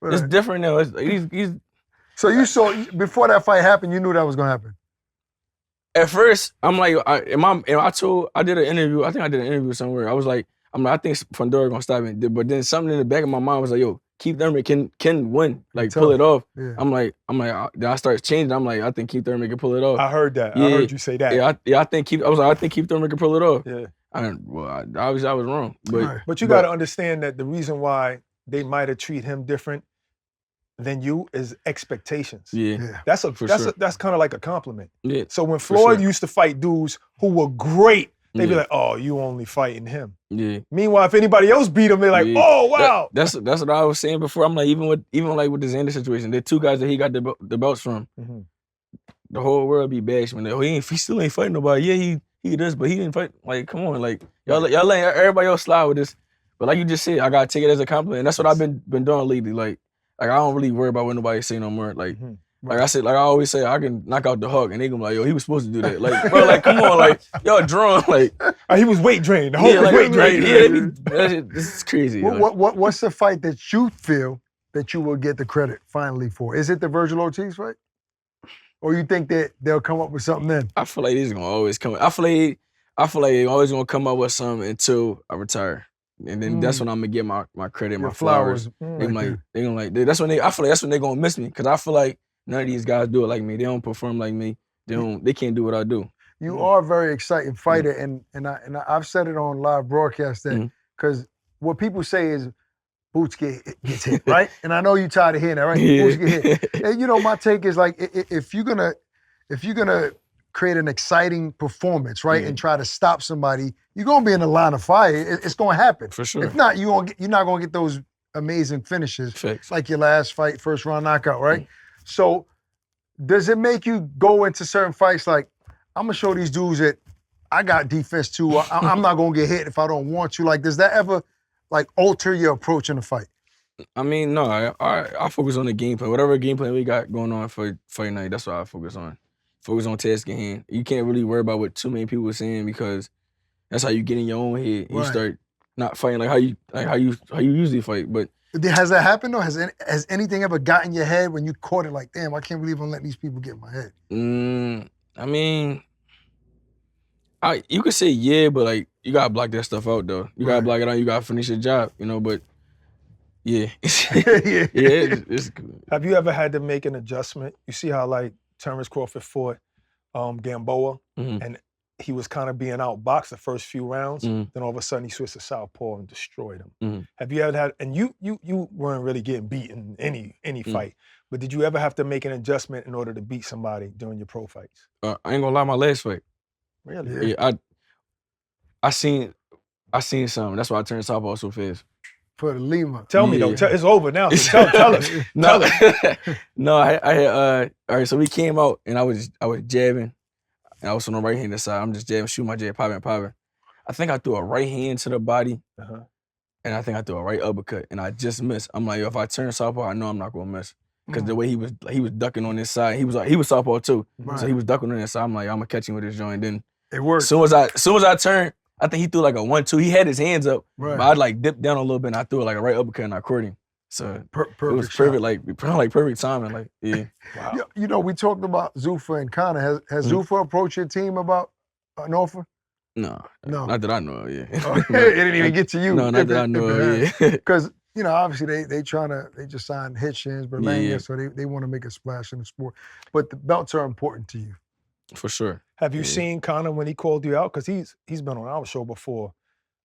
It's different now. He's. So you saw before that fight happened, you knew that was gonna happen. At first, I'm like, I did an interview. I think I did an interview somewhere. I was like, I think Fundora gonna stop it. But then something in the back of my mind was like, yo, Keith Thurman can win, like pull it off. Yeah. I'm like, then I start changing. I'm like, I think Keith Thurman can pull it off. I heard that. Yeah. I heard you say that. I think Keith Thurman can pull it off. Yeah. Obviously I was wrong. But you got to understand that the reason why they might have treated him different than you is expectations. Yeah. That's kind of like a compliment. Yeah. So when Floyd used to fight dudes who were great, they'd be like, oh, you only fighting him. Yeah. Meanwhile, if anybody else beat him, they're like, oh, wow. That's what I was saying before. I'm like, even with the Xander situation, the two guys that he got the belts from, the whole world be bashing. He still ain't fighting nobody. Yeah, he does, but he didn't fight. Like, come on, like y'all letting everybody else slide with this. But like you just said, I gotta take it as a compliment. And that's what I've been doing lately. Like I don't really worry about what nobody say no more. Like. Like I said, like I always say, I can knock out the Hulk, and they gonna be like, yo, he was supposed to do that. Like, bro, like, come on, like, y'all drawn, like. He was weight drained. The Hulk was weight drained. This is crazy. What's the fight that you feel that you will get the credit finally for? Is it the Vergil Ortiz fight? Or you think that they'll come up with something then? I feel like these gonna always come. I feel like they're always gonna come up with something until I retire. And then that's when I'm gonna get my credit, my flowers. They gonna like, that's when I feel like that's when they're gonna miss me. Cause I feel like none of these guys do it like me. They don't perform like me. They can't do what I do. You are a very exciting fighter, and I've said it on live broadcast that because what people say is Boots gets hit, right? And I know you tired of hearing that, right? Yeah. Boots get hit. And you know, my take is like if you're gonna create an exciting performance, right, and try to stop somebody, you're gonna be in the line of fire. It's gonna happen. For sure. If not, you're not gonna get those amazing finishes like your last fight, first round knockout, right? So does it make you go into certain fights like, I'm gonna show these dudes that I got defense too. I'm not gonna get hit if I don't want to. Like, does that ever like alter your approach in the fight? I mean, no. I focus on the game plan. Whatever game plan we got going on for fight night, that's what I focus on. Focus on task at hand. You can't really worry about what too many people are saying because that's how you get in your own head. You start not fighting like how you usually fight. But has that happened though? Has anything ever got in your head when you caught it? Like, damn, I can't believe I'm letting these people get in my head. I mean, you could say yeah, but like you gotta block that stuff out though. You gotta block it out. You gotta finish your job, you know. But yeah, it's good. Have you ever had to make an adjustment? You see how like Terence Crawford fought Gamboa, and he was kind of being outboxed the first few rounds. Then all of a sudden he switched to southpaw and destroyed him. Have you ever had? And you weren't really getting beaten in any fight, but did you ever have to make an adjustment in order to beat somebody during your pro fights? I ain't gonna lie, my last fight. Really? Yeah, I seen something. That's why I turned southpaw so fast. For the Lima. Tell me though. It's over now. So tell us. No, I had all right. So we came out and I was jabbing, and I was on the right hand side. I'm just jabbing, shooting my jab, popping. I think I threw a right hand to the body, and I think I threw a right uppercut, and I just missed. I'm like, yo, if I turn southpaw, I know I'm not gonna miss. Because the way he was ducking on this side, he was southpaw too. So he was ducking on this side. I'm like, I'm gonna catch him with this joint. Then it worked. Soon as I turned, I think he threw like a 1-2. He had his hands up, but I like dipped down a little bit and I threw like a right uppercut and I caught him. So it was perfect, like perfect timing. Like, yeah. Wow. You know, we talked about Zuffa and Conor. Has Zuffa approached your team about an offer? No, not that I know of, yeah. It didn't even get to you. No, not that I know of, yeah. Because, you know, obviously they just signed Hitchens, Berlanga, so they want to make a splash in the sport. But the belts are important to you. For sure. Have you seen Conor when he called you out? Because he's been on our show before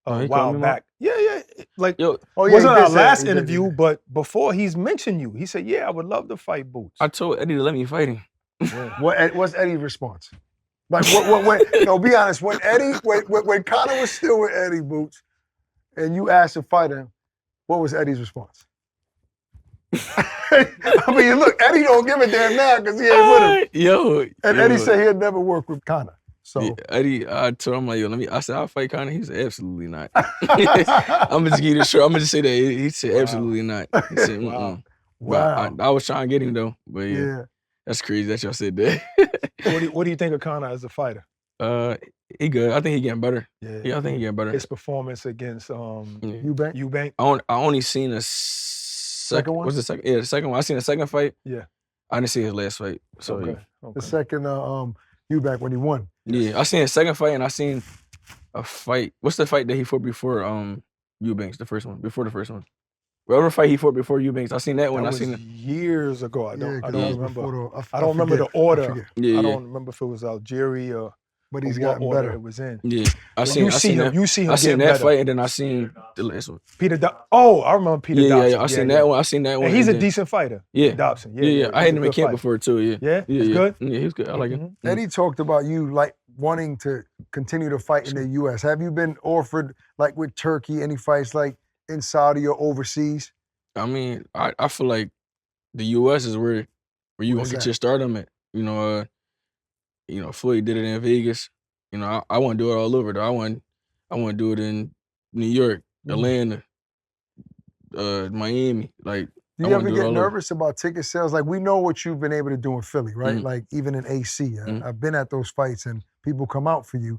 a while back. Yeah. Like, wasn't our last interview, but before he's mentioned you. He said, yeah, I would love to fight Boots. I told Eddie to let me fight him. What's Eddie's response? Like, no, be honest. When Conor was still with Eddie Boots, and you asked to fight him, what was Eddie's response? I mean, look, Eddie don't give a damn now because he ain't with him. Eddie said he'd never work with Conor. So Eddie, I told him, like, yo, I said, I'll fight Conor. He said, absolutely not. I'm just give you the short. I'm gonna just say that. He said, absolutely not. He said, Wow. But I was trying to get him though. But yeah. That's crazy that y'all said that. What do you think of Conor as a fighter? He good. I think he getting better. Yeah, I think he getting better. His performance against Eubank. I only seen a second one. What's the second? Yeah, the second one. I seen the second fight. Yeah. I didn't see his last fight. So okay. The second Eubank when he won. Yeah, I seen his second fight and I seen a fight. What's the fight that he fought before Eubanks? The first one. Before the first one. Whatever fight he fought before Eubanks, I seen that one. That I seen was years ago. I don't remember. I don't remember the order. I don't remember if it was Algeria or. But he's gotten better. It was in. Yeah, I seen that fight, and then I seen the last one. I remember Peter Dobson. Yeah, I seen that one. I seen that one. And he's a decent fighter. Yeah, Dobson. Yeah. I had him in camp before too. Yeah, he's good. Yeah, he's good. I like him. Eddie talked about you like wanting to continue to fight in the U.S. Have you been offered like with Turkey any fights like in Saudi or overseas? I mean, I feel like the U.S. is where you gonna get your stardom at. You know, Floyd did it in Vegas. You know, I want to do it all over though. I want to do it in New York, Atlanta, Miami. Like, do you ever get nervous about ticket sales? Like, we know what you've been able to do in Philly, right? Like, even in AC, I've been at those fights and people come out for you.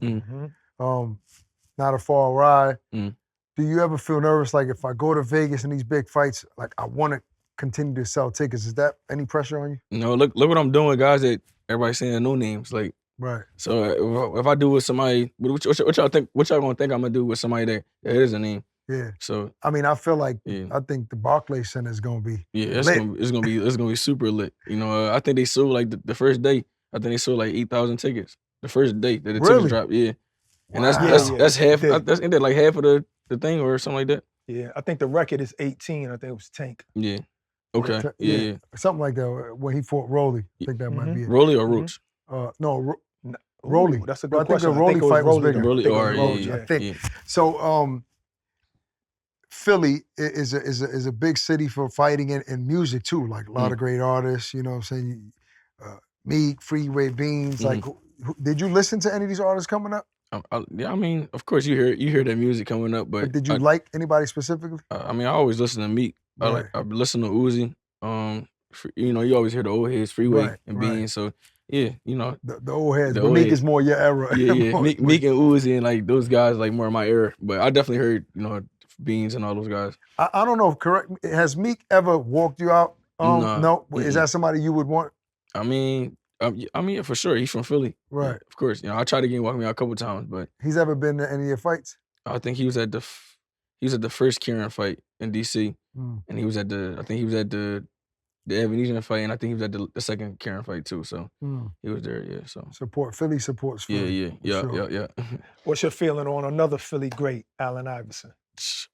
Not a far ride. Do you ever feel nervous? Like, if I go to Vegas and these big fights, like, I want to continue to sell tickets. Is that any pressure on you? No, look what I'm doing, guys. That everybody's saying no names, like. Right. So if I do with somebody, what y'all think? What y'all gonna think I'm gonna do with somebody that is a name? Yeah. So I mean, I feel like I think the Barclays Center is gonna be it's gonna be super lit. You know, I think they sold like the first day. I think they sold like 8,000 tickets the first day that the Really? tickets dropped. Yeah, and Wow. that's half. Yeah. That's ain't that like half of the thing or something like that. Yeah, I think the record is 18. I think it was Tank. Yeah. Okay. Yeah. Something like that when he fought Rolly. I think that might be it. Rolly or Roots? No, Ooh, Rolly. That's a good I think question. the Rolly fight was bigger. Rolly, I think. So, Philly is a big city for fighting and music too. Like a lot of great artists. You know what I'm saying? Meek, Freeway Beans. Like, did you listen to any of these artists coming up? Yeah, I mean, of course you hear that music coming up, but did you like anybody specifically? I mean, I always listen to Meek. Right. I listen to Uzi. You know, you always hear the old heads, Freeway and Beans. So yeah, you know, the old heads. But Meek is more your era. Yeah. Meek and Uzi and like those guys like more of my era. But I definitely heard, you know, Beans and all those guys. I don't know. Correct. Has Meek ever walked you out? No. Is that somebody you would want? I mean, for sure. He's from Philly. Right. Of course. You know, I tried to get him walk me out a couple times, but he's ever been to any of your fights? I think he was at the first Kieran fight in DC, and he was at the Evan fight, and I think he was at the second Kieran fight too. So he was there. Yeah. So Philly supports Philly. Yeah. What's your feeling on another Philly great, Allen Iverson?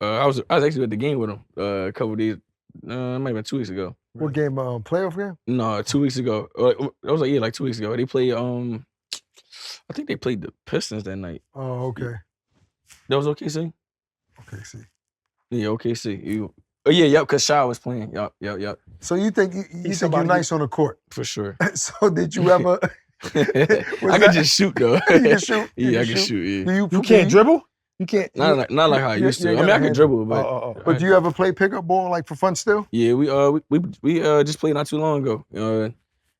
I was actually at the game with him a couple days. It might have been 2 weeks ago. What game? Playoff game? No, 2 weeks ago. I was like 2 weeks ago. They played. I think they played the Pistons that night. Oh, okay. That was OKC. OKC. Yeah, OKC. Because Shaw was playing. Yep. So you think you think you're nice on the court? For sure. So did you ever? I could just shoot though. You can shoot. Yeah, I can shoot. Yeah. You can't dribble? You can't. Not like how I used to. I mean, I can dribble, but. But do you ever play pickup ball like for fun still? Yeah, we just played not too long ago.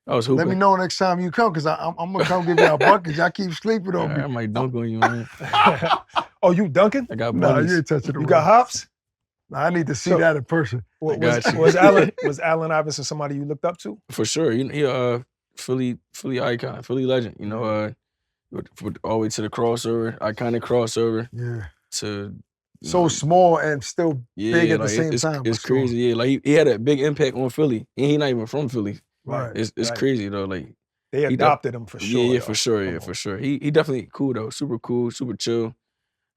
I was hooping. Let me know next time you come, because I'm gonna come give you a bucket. Y'all keep sleeping on me. I might dunk on you, man. Oh, you dunking? I got Nah, buddies. you ain't touching the You got hops? I need to see that in person. Was Allen Iverson somebody you looked up to? For sure. He Philly icon, Philly legend. You know, all the way to the crossover, iconic crossover. Yeah. To so small and still big at the same time. It's crazy. Yeah, like he had a big impact on Philly, and he not even from Philly. Right. It's crazy though. Like they adopted him for sure. Yeah, for sure. Yeah, for sure. He definitely cool though. Super cool, super chill.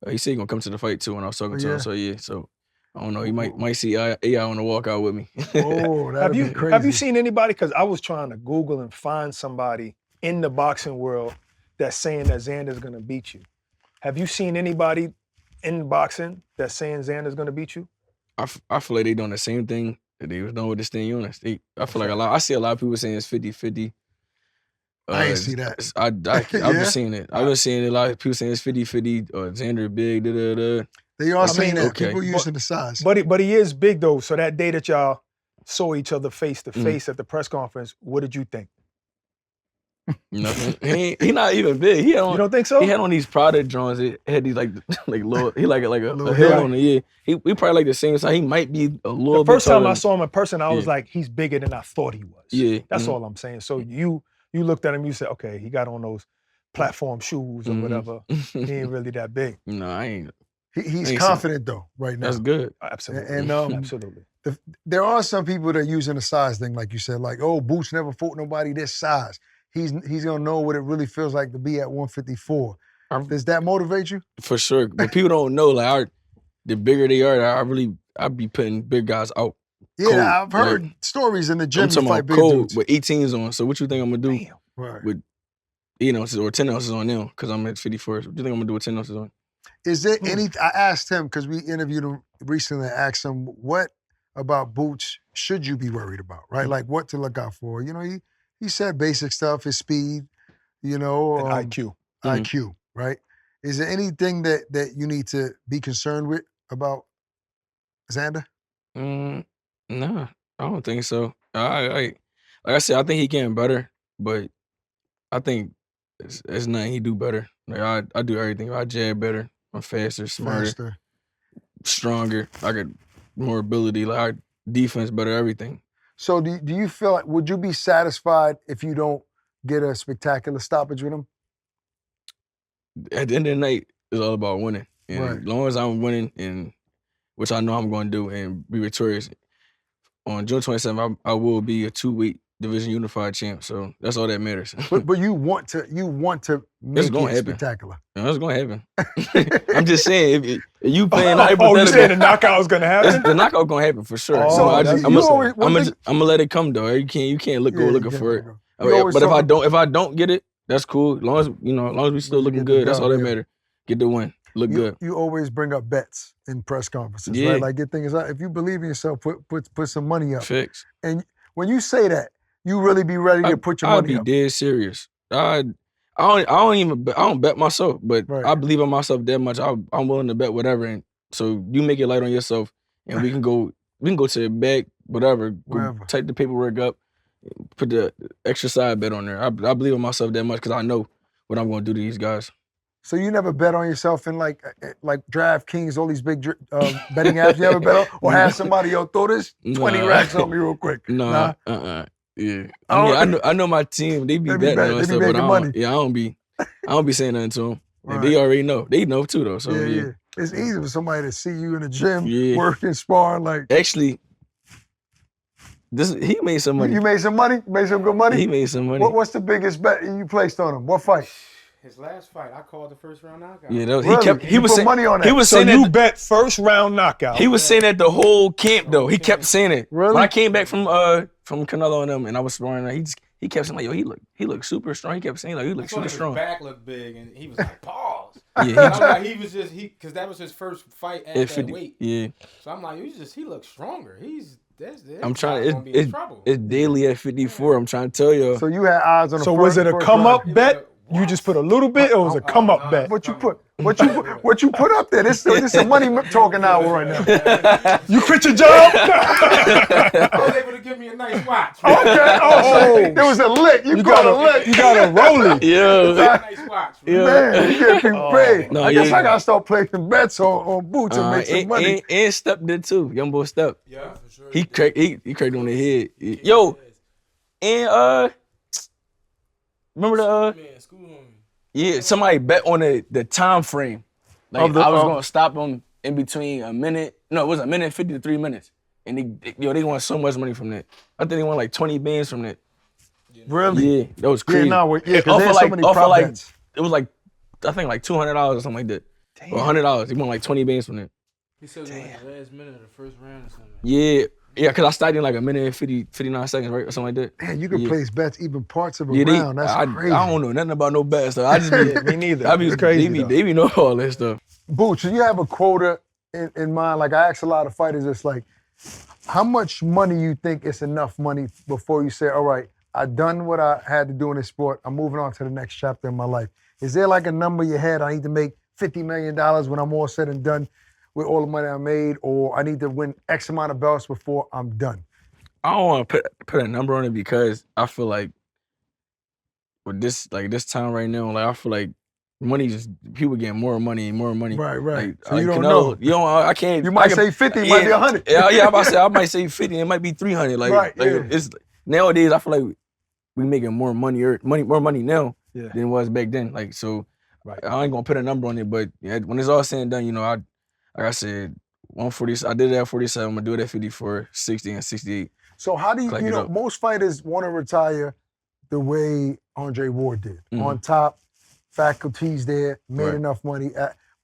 He said he gonna come to the fight too when I was talking to him. So yeah, so I don't know. He might see AI on the walkout with me. Oh, that'd be crazy. Have you seen anybody? Because I was trying to Google and find somebody in the boxing world that's saying that Xander's gonna beat you. Have you seen anybody in boxing that's saying Xander's gonna beat you? I feel like they doing the same thing that they was doing with the Stanionis. I feel like I see a lot of people saying it's 50-50. I ain't see that. I've been seeing it. I've been seeing a lot of people saying it's 50-50 or Xander big, da-da-da. They are saying that. Okay. People using the size. But he is big though. So that day that y'all saw each other face to face at the press conference, what did you think? Nothing. He not even big. You don't think so? He had on these product drawings. It had these like little. He like a hill on the ear. We probably like the same size. He might be a little. The first time I saw him in person, I was like, he's bigger than I thought he was. Yeah, that's all I'm saying. So you looked at him, you said, okay, he got on those platform shoes or whatever. He ain't really that big. No, I ain't. He's confident though, right now. That's good. Absolutely. And absolutely. There are some people that are using the size thing, like you said, like, oh, Boots never fought nobody this size. He's gonna know what it really feels like to be at 154. Does that motivate you? For sure. But people don't know, like, the bigger they are, I'd be putting big guys out. Yeah, cold. I've heard stories in the gym. I'm talking about cold with 18s on. So what you think I'm gonna do with 8 ounces or 10 ounces on them? Because I'm at 54. What do you think I'm gonna do with 10 ounces on? Is there any? I asked him because we interviewed him recently. I asked him what about Boots should you be worried about, right? Like what to look out for. You know, he said basic stuff, his speed, you know, and IQ. IQ, right? Is there anything that you need to be concerned with about Xander? No, I don't think so. Like I said, I think he getting better, but I think it's nothing he do better. Like I do everything. I jab better. I'm faster, smarter, stronger. I got more ability. Like our defense better, everything. So do you feel like, would you be satisfied if you don't get a spectacular stoppage with him? At the end of the night, it's all about winning. And as long as I'm winning, and which I know I'm going to do, and be victorious, on June 27th, I will be a 2-week division unified champ. So that's all that matters. but you want to make it spectacular. No, it's gonna happen. I'm just saying, if you playing hypothetical. You saying the knockout is gonna happen? The knockout gonna happen for sure. Oh, so I'm gonna let it come though. You can't go looking for it. But if I don't get it, that's cool. As long as we still looking good, that's all that matters. Get the win. Look good. You always bring up bets in press conferences, right? Like, get things out. If you believe in yourself, put some money up. Fix. And when you say that, you really be ready to put your money up. I'll be dead serious. I don't bet myself, but I believe in myself that much. I'm willing to bet whatever. And so you make it light on yourself, and we can go to the back, whatever. Take the paperwork up, put the extra side bet on there. I believe in myself that much because I know what I'm going to do to these guys. So you never bet on yourself in like DraftKings, all these big betting apps? You ever bet on? Or have somebody, throw this 20 racks on me real quick? Nah. Yeah. I know my team, they be betting on stuff, but I don't be saying nothing to them. Like, they already know. They know too though. So yeah. It's easy for somebody to see you in the gym, working, sparring. Like, actually, he made some money. You made some money? Made some good money? He made some money. What's the biggest bet you placed on him? What fight? His last fight, I called the first round knockout. Yeah, he was saying money on that. He was so saying you bet first round knockout. He was saying that the whole camp though. He kept saying it. Really? When I came back from Canelo and them, and I was sparring, he kept saying like, he looked super strong. He kept saying like, he looked super strong. His back looked big, and he was like, pause. Yeah, he was just because that was his first fight at that weight. Yeah. So I'm like, he looks stronger. I'm trying. It's daily at 54. I'm trying to tell you. So you had odds on the So first, was it a come up bet? You just put a little bit, or was it a come up bet? What you put up there? This is a money talking hour right now. You quit your job? I was able to give me a nice watch. Okay. Oh, there was a lick. You got a lick. You got a rolling. Yeah. Nice watch. Man, you get people paid. I guess I gotta start placing bets on Boots and make some money. And Step did too. Young boy Step. Yeah, for sure. He cracked on the head. Yo, and remember the somebody bet on the time frame. Like I was gonna stop him in between a minute. No, it was a minute 50 to 3 minutes. And they won so much money from that. I think they won like 20 bands from that. Really? Yeah, that was crazy. Because there's so many prop bets. It was like, I think like $200 or something like that. Damn. Or $100. He won like 20 bands from that. He said it was the last minute of the first round or something. Yeah, because I started in like a minute and 59 seconds, right? Or something like that. Man, you can place bets even parts of a round. That's crazy. I don't know nothing about no bets, though. I just me neither. It's crazy. They be know all that stuff. Boots, you have a quota in mind? Like, I ask a lot of fighters, it's like, how much money you think is enough money before you say, all right, I've done what I had to do in this sport. I'm moving on to the next chapter in my life. Is there like a number in your head? I need to make $50 million when I'm all said and done with all the money I made, or I need to win X amount of belts before I'm done? I don't want to put a number on it because I feel like with this time right now, like I feel like money people getting more money and more money. Right. Like, so you don't know. I can't. You might say 50, it might be 100. Yeah, I might say 50, it might be 300. Like, it's nowadays I feel like we making more money now than it was back then. Like, so I ain't gonna put a number on it, but when it's all said and done, like I said, 140. I did it at 47. I'm gonna do it at 54, 60, and 68. So how do you most fighters want to retire the way Andre Ward did, on top, faculties there, made enough money,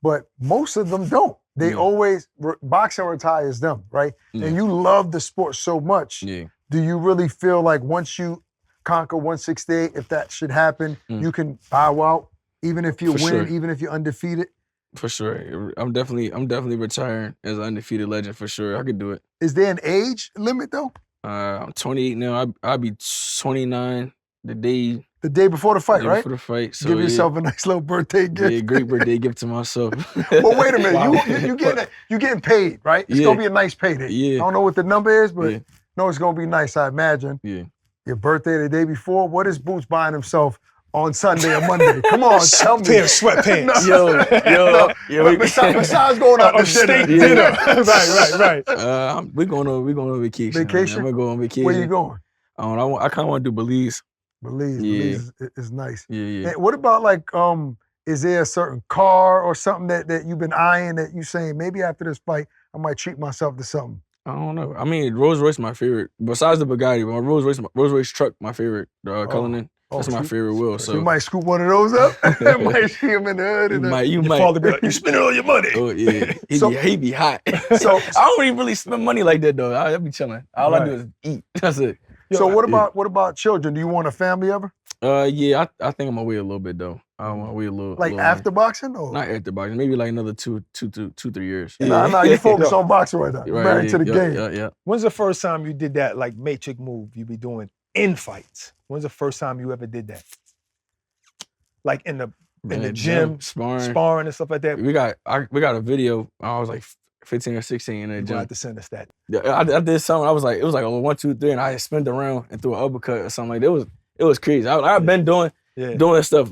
but most of them don't. They always boxing retires them, right? And you love the sport so much. Yeah. Do you really feel like once you conquer 168, if that should happen, you can bow out, even if you win, even if you're undefeated? For sure. I'm definitely retiring as an undefeated legend for sure. I could do it. Is there an age limit though? I'm 28 now. I'll be 29 the day before the fight, right? Before the fight. So give yourself a nice little birthday gift. Yeah, great birthday gift to myself. Well, wait a minute. You getting paid, right? It's gonna be a nice payday. Yeah. I don't know what the number is, but no, it's gonna be nice, I imagine. Yeah. Your birthday the day before. What is Boots buying himself on Sunday or Monday? Come on, tell me. Pair of sweatpants. Yo. Besides going out to dinner. Right. We're going on vacation. Vacation? I'm gonna go on vacation. Where you going? I kind of want to do Belize. Belize is nice. Yeah. And what about like, is there a certain car or something that you've been eyeing that you saying maybe after this fight I might treat myself to something? I don't know. I mean, Rolls Royce my favorite. Besides the Bugatti, my Rolls Royce truck my favorite. The Cullinan. That's my favorite wheel. So you might scoop one of those up. Might see him in the hood. You might. Father be like, you spending all your money. Oh yeah, he be hot. So I don't even really spend money like that though. I be chilling. All I do is eat. That's it. So what about children? Do you want a family ever? Yeah, I think I'm gonna wait a little bit though. I want to wait a little. Like after boxing, or not after boxing? Maybe like another 3 years. Nah, you focus on boxing right now. You're married to the game. Yeah. When's the first time you did that like matrix move you be doing in fights? When's the first time you ever did that? Like in the gym, sparring and stuff like that. We got a video. I was like 15 or 16 in the gym. You have to send us that. Yeah, I did something. It was like a 1, 2, 3, and I had spun around and threw an uppercut or something like that. It was crazy. I've been doing stuff.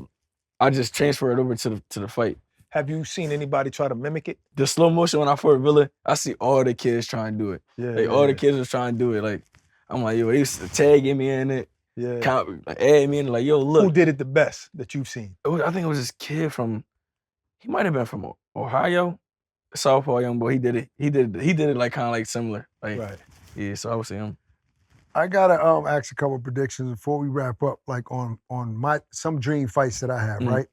I just transferred it over to the fight. Have you seen anybody try to mimic it? The slow motion when I fought Villa, I see all the kids trying to do it. All the kids was trying to do it. Like I'm like, yo, they used to tagging me in it. Yeah. Add me in, like, yo, look. Who did it the best that you've seen? I think it was this kid he might have been from Ohio, Southpaw young boy. He did it like kind of like similar. Like, right. Yeah, so I would say him. I gotta ask a couple predictions before we wrap up, like on some dream fights that I have, right?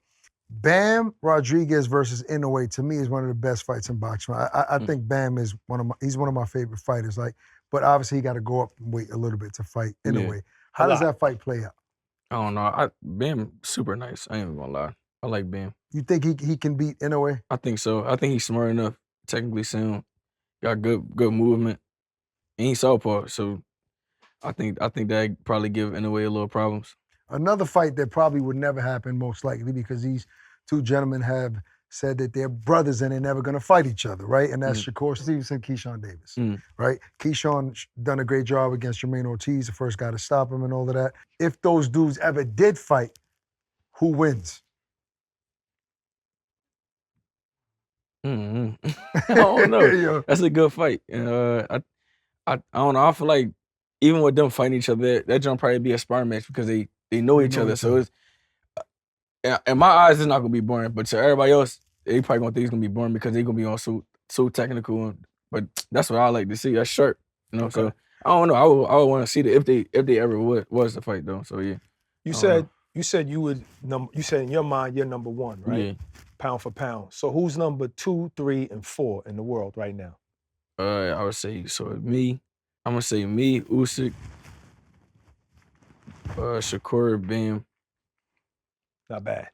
Bam Rodriguez versus Inoue to me is one of the best fights in boxing. I think Bam is he's one of my favorite fighters. Like, but obviously he got to go up and wait a little bit to fight Inoue. How does that fight play out? I don't know. Bam super nice. I ain't even gonna lie. I like Bam. You think he can beat Inoue? I think so. I think he's smart enough, technically sound, got good movement, and he's southpaw. So I think that probably give Inoue a little problems. Another fight that probably would never happen, most likely, because these two gentlemen have said that they're brothers and they're never going to fight each other, right? And that's Shakur Stevenson, Keyshawn Davis, right? Keyshawn done a great job against Jamaine Ortiz, the first guy to stop him and all of that. If those dudes ever did fight, who wins? I don't know. That's a good fight. I don't know. I feel like even with them fighting each other, that jump probably be a sparring match because they know each other. So it's in my eyes, it's not gonna be boring. But to everybody else, they probably gonna think it's gonna be boring because they're gonna be all so technical. But that's what I like to see. That's sharp, you know. Okay. So I don't know. I would want to see that if they ever was to fight though. So yeah. You said you would you said in your mind you're number one, right? Yeah. Pound for pound. So who's number 2, 3, and 4 in the world right now? I would say me. I'm gonna say me, Usyk, Shakur, Bam. Not bad.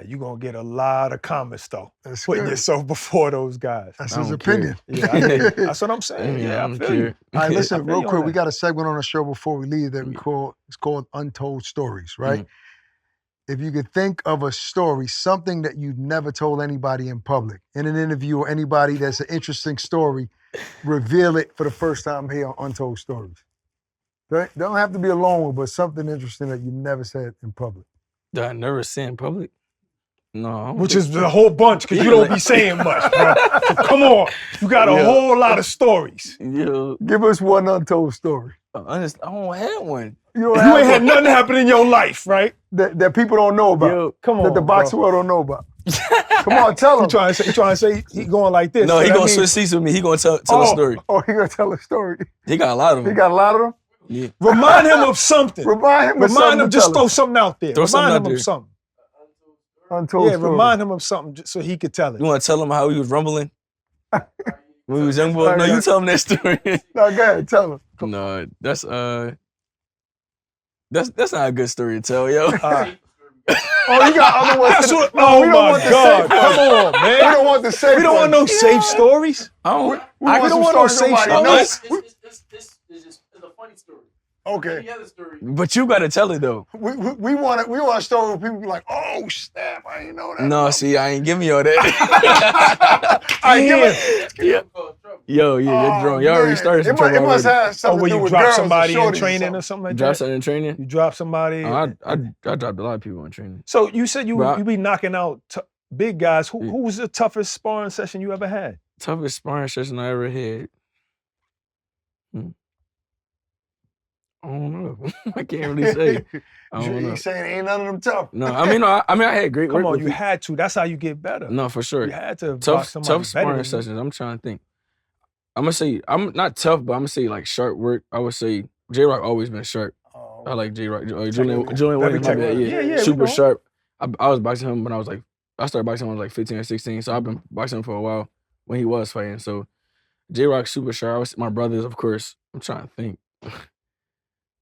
You're gonna get a lot of comments though. Putting yourself before those guys. That's his opinion. Yeah, that's what I'm saying. Yeah, I feel you. All right, listen, real quick, we got a segment on the show before we leave that it's called Untold Stories, right? If you could think of a story, something that you've never told anybody in public, in an interview or anybody that's an interesting story, reveal it for the first time here on Untold Stories. Don't have to be a long one, but something interesting that you never said in public. That I never said in public? No. Which is the whole bunch, because you don't be saying much, bro. So come on. You got a whole lot of stories. Yeah. Give us one untold story. I don't have one. You ain't had nothing happen in your life, right? That people don't know about. Yo, come on, that the boxing world don't know about. Come on, tell him. You trying to say he going like this? No, he gonna switch seats with me. He gonna tell a story. Oh, he gonna tell a story. He got a lot of them. He got a lot of them? Yeah. Remind him of something. Remind him. Just throw something out there. Remind him of something. Untold story. Remind him of something so he could tell it. You want to tell him how he was rumbling when he was young boy? No, you tell him that story. No, go ahead, tell him. No, that's not a good story to tell, yo. You got other ones. Oh my God! Come on, man. We don't want the safe. We don't want no safe stories. We don't want no safe stories. It's a funny story. Okay. Any other story? But you gotta tell it though. We want a story where people be like, oh snap, I didn't know that. No, see, I ain't giving you all that. Yo, you're drunk. Y'all already started some trouble. It must have something to do you with drop girls somebody and in training or something like that? Drop something in training? You drop somebody? I dropped a lot of people in training. So you said you be knocking out big guys. Who was the toughest sparring session you ever had? Toughest sparring session I ever had? I don't know. I can't really say. I don't know. You saying ain't none of them tough? No, I had great work. Come on, you had to. That's how you get better. No, for sure. You had to tough sparring sessions. I'm trying to think. I'm gonna say I'm not tough, but I'm gonna say like sharp work. I would say J-Rock always been sharp. Oh, I like J-Rock. Julian Williams, my bad. Yeah, we super know. sharp. I was boxing him when I started boxing when I was like 15 or 16, so I've been boxing him for a while when he was fighting. So J-Rock super sharp. My brothers, of course. I'm trying to think.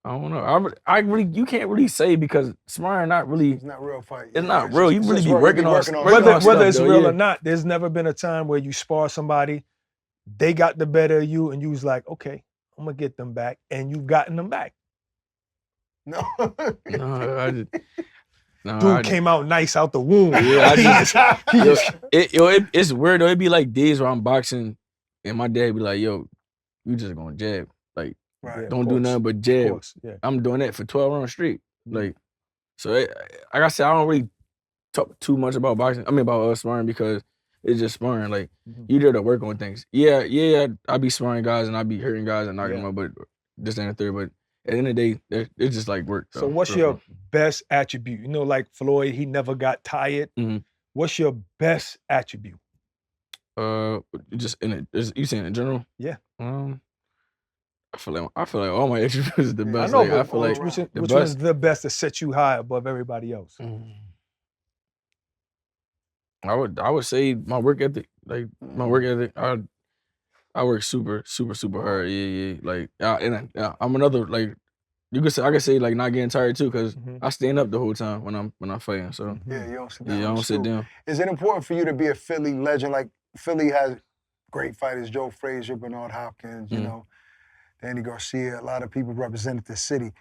I don't know. I really, you can't really say because sparring not really. It's not real fight. It's not real. You really be working on whether it's stuff, real though, or not. There's never been a time where you spar somebody, they got the better of you, and you was like, okay, I'm gonna get them back, and you've gotten them back. No. Dude came out nice out the womb. Yeah, it's weird though. It'd be like days where I'm boxing, and my dad be like, "Yo, you just gonna jab, like, don't do nothing but jab." Yeah. I'm doing that for 12 rounds straight, like. So, like I said, I don't really talk too much about boxing. I mean, about sparring because it's just sparring. Like, you there to work on things. Yeah, I be sparring guys and I be hurting guys and knocking them out, but this ain't a third. But at the end of the day, it's just like work. So what's your best attribute? You know, like Floyd, he never got tired. What's your best attribute? Just in it. You saying in general? Yeah. I feel like all my attributes is the best. I know. I feel like which one's the best to set you high above everybody else? I would say my work ethic. Like my work ethic, I work super hard. Yeah. Like I'm another like I could say like not getting tired too because I stand up the whole time when I'm fighting. So yeah, you don't sit down. Yeah, I don't sit down. Is it important for you to be a Philly legend? Like Philly has great fighters, Joe Frazier, Bernard Hopkins, you know, Danny Garcia. A lot of people represented the city.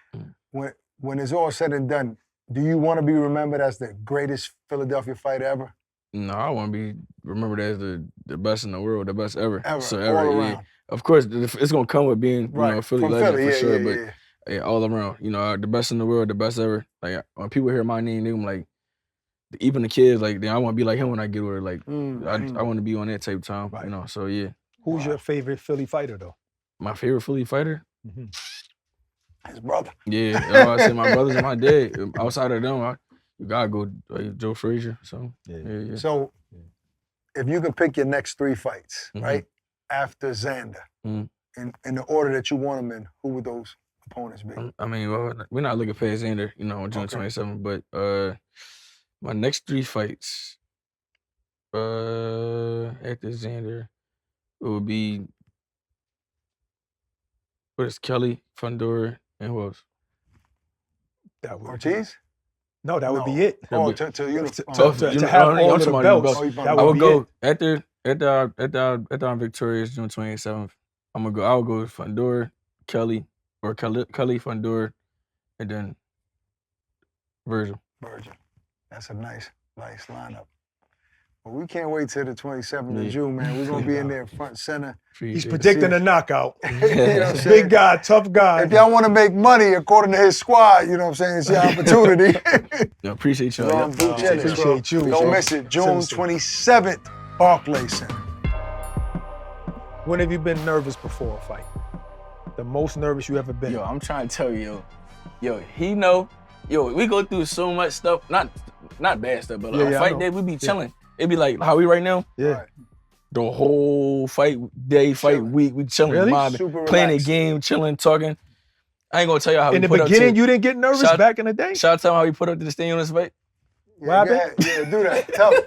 When it's all said and done, do you want to be remembered as the greatest Philadelphia fighter ever? No, I want to be remembered as the best in the world, the best ever. Ever, Ever, all yeah. around. Of course, it's gonna come with being you know a Philly From legend Philly, for sure, but yeah. all around, you know, the best in the world, the best ever. Like when people hear my name, they're like, even the kids, like, I want to be like him when I get older. Like, I want to be on that type of time, you know. So yeah. Who's your favorite Philly fighter though? My favorite Philly fighter? His brother. Yeah, I say my brothers and my dad. Outside of them, you gotta go Joe Frazier. So yeah. So, if you could pick your next 3 fights, right, after Xander, in the order that you want them in, who would those opponents be? I mean, well, we're not looking past Xander, you know, on June 27th, but my next 3 fights after Xander, it would be Kelly, Fundora, and who else? Ortiz? No, that would be it. Oh, to have all of the belts. I would go after I'm victorious June 27th. I'll go with Fundora, Kelly, Fundora, and then Vergil. That's a nice lineup. Well, we can't wait till the 27th of June, man. We're going to be in there front center. He's predicting a knockout. You know what I'm saying? Big guy, tough guy. If y'all want to make money according to his squad, you know what I'm saying, it's your opportunity. Appreciate y'all. Appreciate you. Don't miss it. June 27th, Barclays Center. When have you been nervous before a fight? The most nervous you ever been? Yo, I'm trying to tell you, he know. Yo, we go through so much stuff, not bad stuff, but on fight day, we be chilling. It be like how we right now. Yeah. The whole fight day, fight week, we chilling, mobbing, playing a game, chilling, talking. I ain't gonna tell you how in we the put beginning, up you didn't get nervous back in the day? Shout out to him how we put up to the Stanionis fight. Yeah, do that. Tell him.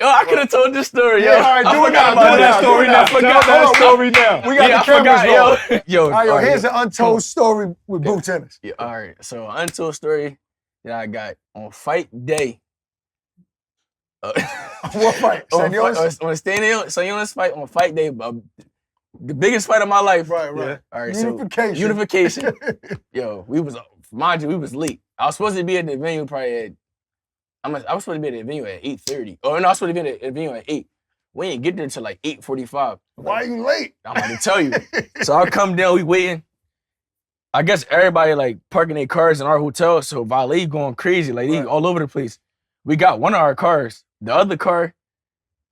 Yo, I could have told this story, yo. Yeah, all right, do it now. Tell that story now. Tell that story now. We got the cameras rolling. Yo, all right, here's an untold story with Boots Ennis. Yeah, all right, so untold story that I got on fight day. What fight? Stanionis? On Stanionis fight on fight day, the biggest fight of my life. Right. Yeah. All right, Unification. Yo, we was late. I was supposed to be at the venue I was supposed to be at the venue at 8:30. Oh no, I was supposed to be at the venue at 8. We didn't get there till like 8:45. Why are you late? I'm about to tell you. So I come down, we waiting. I guess everybody like parking their cars in our hotel, so valet going crazy, like they all over the place. We got one of our cars. The other car,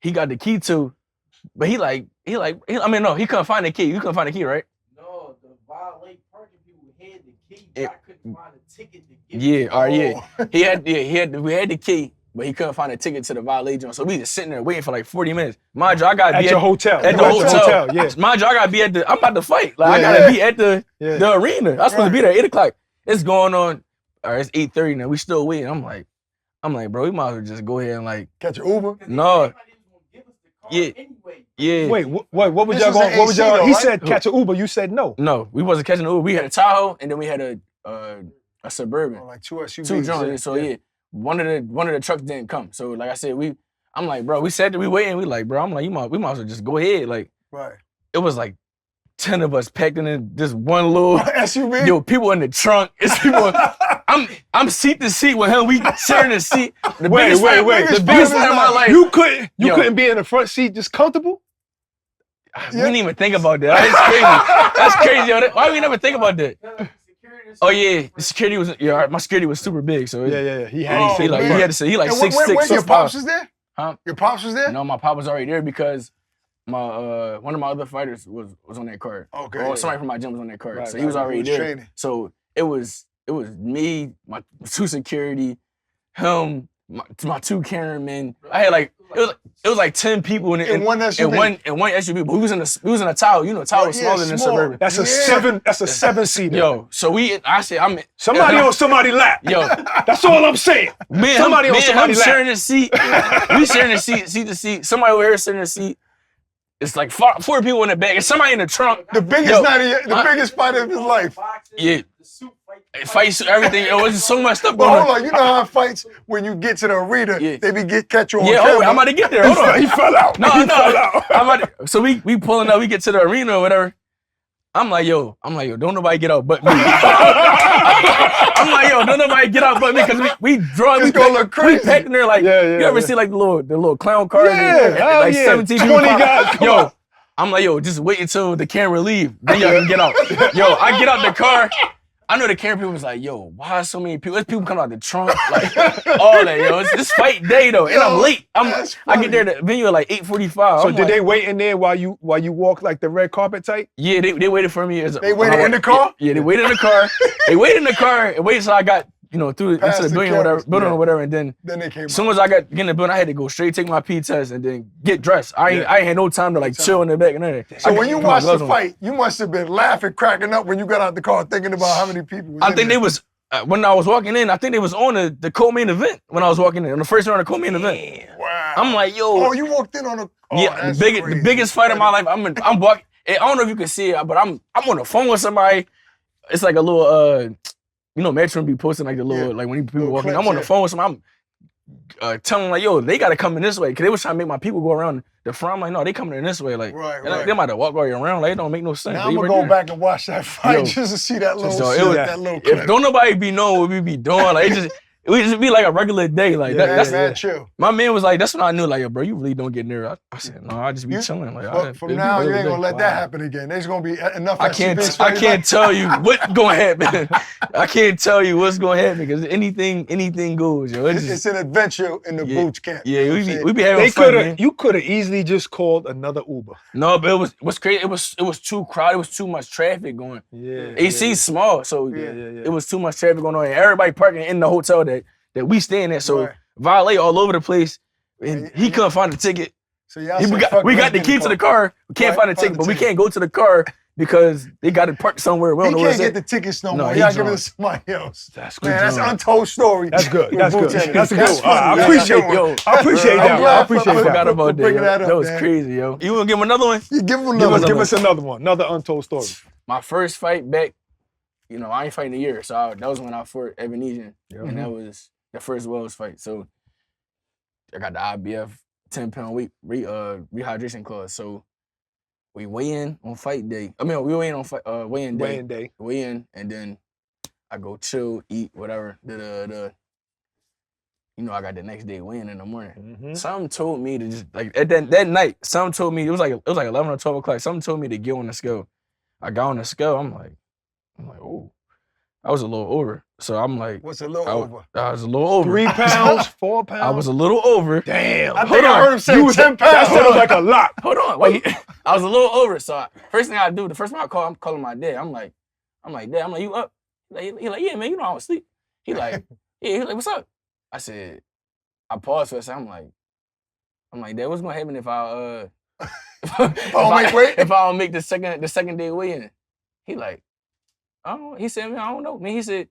he got the key to, but he couldn't find the key. You couldn't find the key, right? No, the valet parking people had the key. I couldn't find a ticket to get Yeah, all right, yeah. We had the key. but he couldn't find a ticket to the valet joint. So we just sitting there waiting for like 40 minutes. Mind you, I gotta be at your hotel. At the hotel. Yeah. Mind you, I gotta be I'm about to fight. Like I gotta be at the arena. I was supposed to be there at 8 o'clock. It's going on. All right, it's 8:30 now. We still waiting. I'm like, bro, we might as well just go ahead and like catch an Uber. No. Yeah. Wait, what was y'all going? What was y'all? He said catch an Uber. You said no. No, we wasn't catching an Uber. We had a Tahoe and then we had a Suburban. Oh, like two SUVs. Two joints. So one of the trucks didn't come. So like I said, I'm like, bro, we said that we waiting. We like, bro, I'm like, we might as well just go ahead. Like, right. It was like 10 of us packed in this one little SUV. Yo, people in the trunk. It's people. I'm seat to seat with him. We sharing the seat. Wait. The biggest fight of my life. You couldn't be in the front seat just comfortable? We didn't even think about that. That's crazy. Yo. Why we never think about that? Oh yeah, the security was my security was super big. So yeah. He had to say he like 6'6". When your pops was there? Huh? Your pops was there? No, my pop was already there because my one of my other fighters was on that card. Okay. Or somebody from my gym was on that card. Right, so he was already there. Training. So it was me, my two security, him, my two cameramen. I had like it was like 10 people in one SUV. In one SUV, but we was in a Tahoe. You know, Tahoe is smaller than a Suburban. That's a seven seater. Yo, so I said somebody on somebody's lap. Yo, that's all I'm saying. Somebody on somebody's lap. Sharing the seat. We sharing the seat to seat. Somebody over here sitting in the seat. It's like four people in the back and somebody in the trunk. The biggest biggest fight of his life. Yeah. Fights, everything. It was so much stuff But going on. hold on, you know how fights when you get to the arena, they catch you on camera. Yeah, I'm about to get there. Hold on. He fell out. No. So we pulling up, we get to the arena or whatever. I'm like, yo, don't nobody get out but me. I'm like, yo, don't nobody get out but me because we packed in there like, you ever see like the little clown cars? Yeah, like 17 people. 20 guys. Yo, I'm like, yo, just wait until the camera leave, then y'all can get out. Yo, I get out the car. I know the camera people was like, yo, why so many people? There's people coming out the trunk, like all that, yo. It's this fight day though, and I'm late. I get there to the venue at like 8:45. So did they wait in there while you walk like the red carpet type? Yeah, they waited for me. They waited in the car? Yeah, they waited in the car. They waited in the car and waited till I got, through into the building or whatever, and then they came as soon as I got in the building, I had to go straight take my P test and then get dressed. I ain't had no time to like chill in the back and everything. So when you watched the fight, you must have been laughing, cracking up when you got out the car thinking about how many people was I think they was, when I was walking in, I think they was on the co-main event when I was walking in, on the first round of the co-main event. Wow. I'm like, yo. Oh, you walked in on a... the biggest fight of my life. I'm walking, I don't know if you can see it, but I'm on the phone with somebody. It's like a little, Matchroom be posting like the little, like when people walking. I'm on the phone with somebody. I'm telling them like, yo, they gotta come in this way. Cause they was trying to make my people go around the front. I'm like, no, they coming in this way. Like, right. They might have walked all the way around. Like, it don't make no sense. Now I'm gonna go back and watch that fight just to see that little clip. If don't nobody be knowing what we be doing, like it would just be like a regular day. Like that's chill. My man was like, that's when I knew, like, yo, bro, you really don't get near. I said, no, I just be chilling. Like, from now, you ain't gonna let that happen again. There's gonna be enough. I can't tell you what's gonna happen. I can't tell you what's gonna happen because anything goes, yo. It's an adventure in the boots camp. Yeah, we be having fun, man. You could have easily just called another Uber. No, but it was crazy. It was too crowded. It was too much traffic going. Yeah. AC's small, so it was too much traffic going on. And everybody parking in the hotel that we staying at. So valet all over the place. And he couldn't find the ticket. So we got the key to the car. We can't find the ticket, but we can't go to the car because they got it parked somewhere. We don't know where it's at. He can't get the tickets no more. Y'all give it to somebody else. That's good. Man, that's an untold story. That's good. That's good. I appreciate that. I forgot about that. That was crazy, yo. You want to give him another one? Give him another one. Give us another one. Another untold story. My first fight back, I ain't fighting a year. So that was when I fought Ebenezer. And that was the first Wells fight. So I got the IBF 10-pound weight rehydration clause. So we weigh in on fight day. We weigh in on weigh-in day. Weigh in, and then I go chill, eat, whatever. I got the next day weigh-in in the morning. Mm-hmm. Something told me to just like at that night. Something told me it was like 11 or 12 o'clock. Something told me to get on the scale. I got on the scale. I'm like, oh, I was a little over. So I'm like, what's a little over? I was a little over. 3 pounds, 4 pounds. I was a little over. Damn. I think I heard him say 10 pounds. That sounds like a lot. Hold on, wait. I was a little over. So first thing I do, the first time I call, I'm calling my dad. I'm like, Dad, you up? He like, yeah, man, I was asleep. He like, what's up? I said, I paused for a second. I'm like, Dad, what's gonna happen if I If I don't make the second day weigh-in? He like, he said, man, I don't know. Man, he said,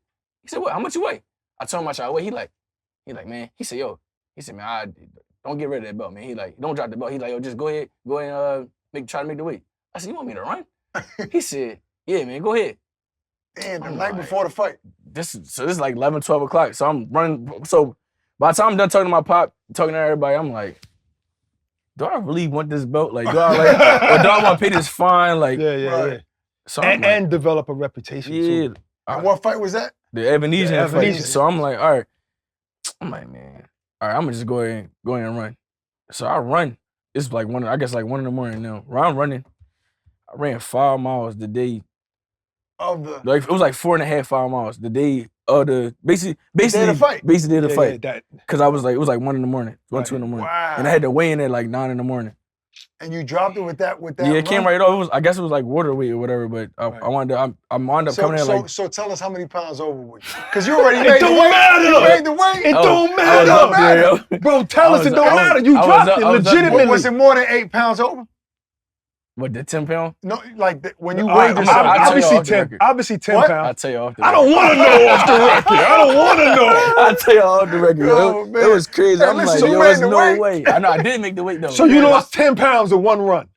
what? How much you weigh? I told him how much I weigh. He like, man. He said, man, don't get rid of that belt, man. He like, don't drop the belt. He like, yo, just go ahead and try to make the weight. I said, you want me to run? He said, yeah, man, go ahead. Damn, the night before the fight. This is like 11, 12 o'clock. So I'm running. So by the time I'm done talking to my pop, talking to everybody, I'm like, do I really want this belt? Like, do I or do I want to pay this fine? Like, yeah. So and develop a reputation. Yeah. Too. And what fight was that? The Ebenezer fight. So I'm like, all right. I'm like, man, all right, I'm gonna just go ahead and run. So I run. It's like 1 in the morning now. I'm running. I ran 5 miles the day. Like it was like 4.5, 5 miles the day of the basically the fight. Basically the fight. Yeah, Cause I was like, it was like 1 in the morning, 2 in the morning. Wow. And I had to weigh in at like 9 in the morning. And you dropped it with that Yeah, it came right off. I guess it was like water weight or whatever, but I wound up coming in like. So tell us how many pounds over with you. Because you already made the weight. You made the weight. It don't matter. Bro, tell us it don't matter. You dropped it legitimately. Was it more than 8 pounds over? What, the 10 pound? No, like when you weighed yourself. Obviously 10 pounds. I'll tell you off the record. I don't want to know. I'll tell you off the record. It was crazy. I'm like, yo, there's no way. I know, I didn't make the weight though. So you lost 10 pounds in one run?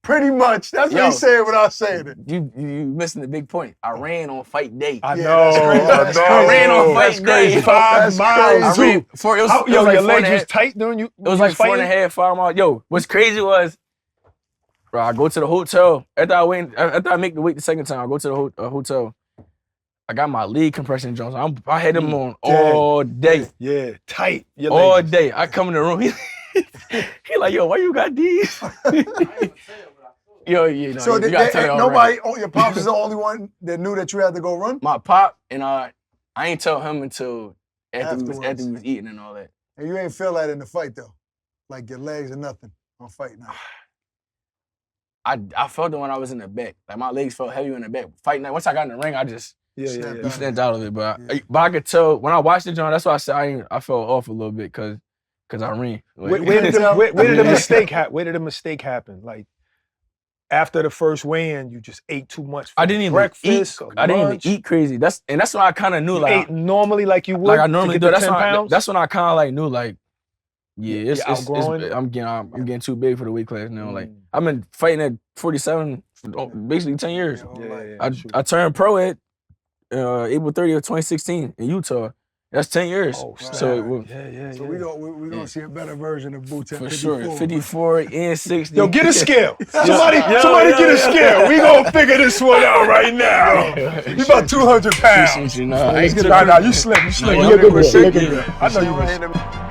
Pretty much. That's what he said without saying it. You missing the big point. I ran on fight day. I know. I ran on fight day. 5 miles. Your legs was tight during you? It was like 4.5, 5 miles. Yo, what's crazy was, bro, I go to the hotel. After I make the weight the second time, I go to the hotel. I got my leg compression joints. I had them on all day. Yeah, tight. All day. I come in the room. He like, yo, why you got these? Yo, you know, so you gotta tell nobody, your pops is the only one that knew that you had to go run? My pop, and I ain't tell him until after we was eating and all that. And you ain't feel that in the fight though? Like your legs or nothing on fight night? I felt it when I was in the back. Like my legs felt heavier in the back. Fight night, once I got in the ring, I just you snapped out of it. But I could tell when I watched the joint, that's why I said I fell off a little bit because I ran. Like, where did the mistake happen? Where did the mistake happen? Like after the first weigh-in, you just ate too much. I didn't even breakfast. I didn't even eat crazy. That's when I kind of knew you ate normally like you would. Like I normally do. That's when I kind of like knew like. Yeah, I'm getting too big for the weight class now. Like I've been fighting at 47 for basically 10 years. I turned pro at April 30th, 2016 in Utah. That's 10 years. Oh, so So we gonna see a better version of Boots at for 54. sure. 54 and 60. Yo, get a scale. Somebody get a scale. We gonna figure this one out right now. You about 200 pounds. You know, You slim. You good. I know you were.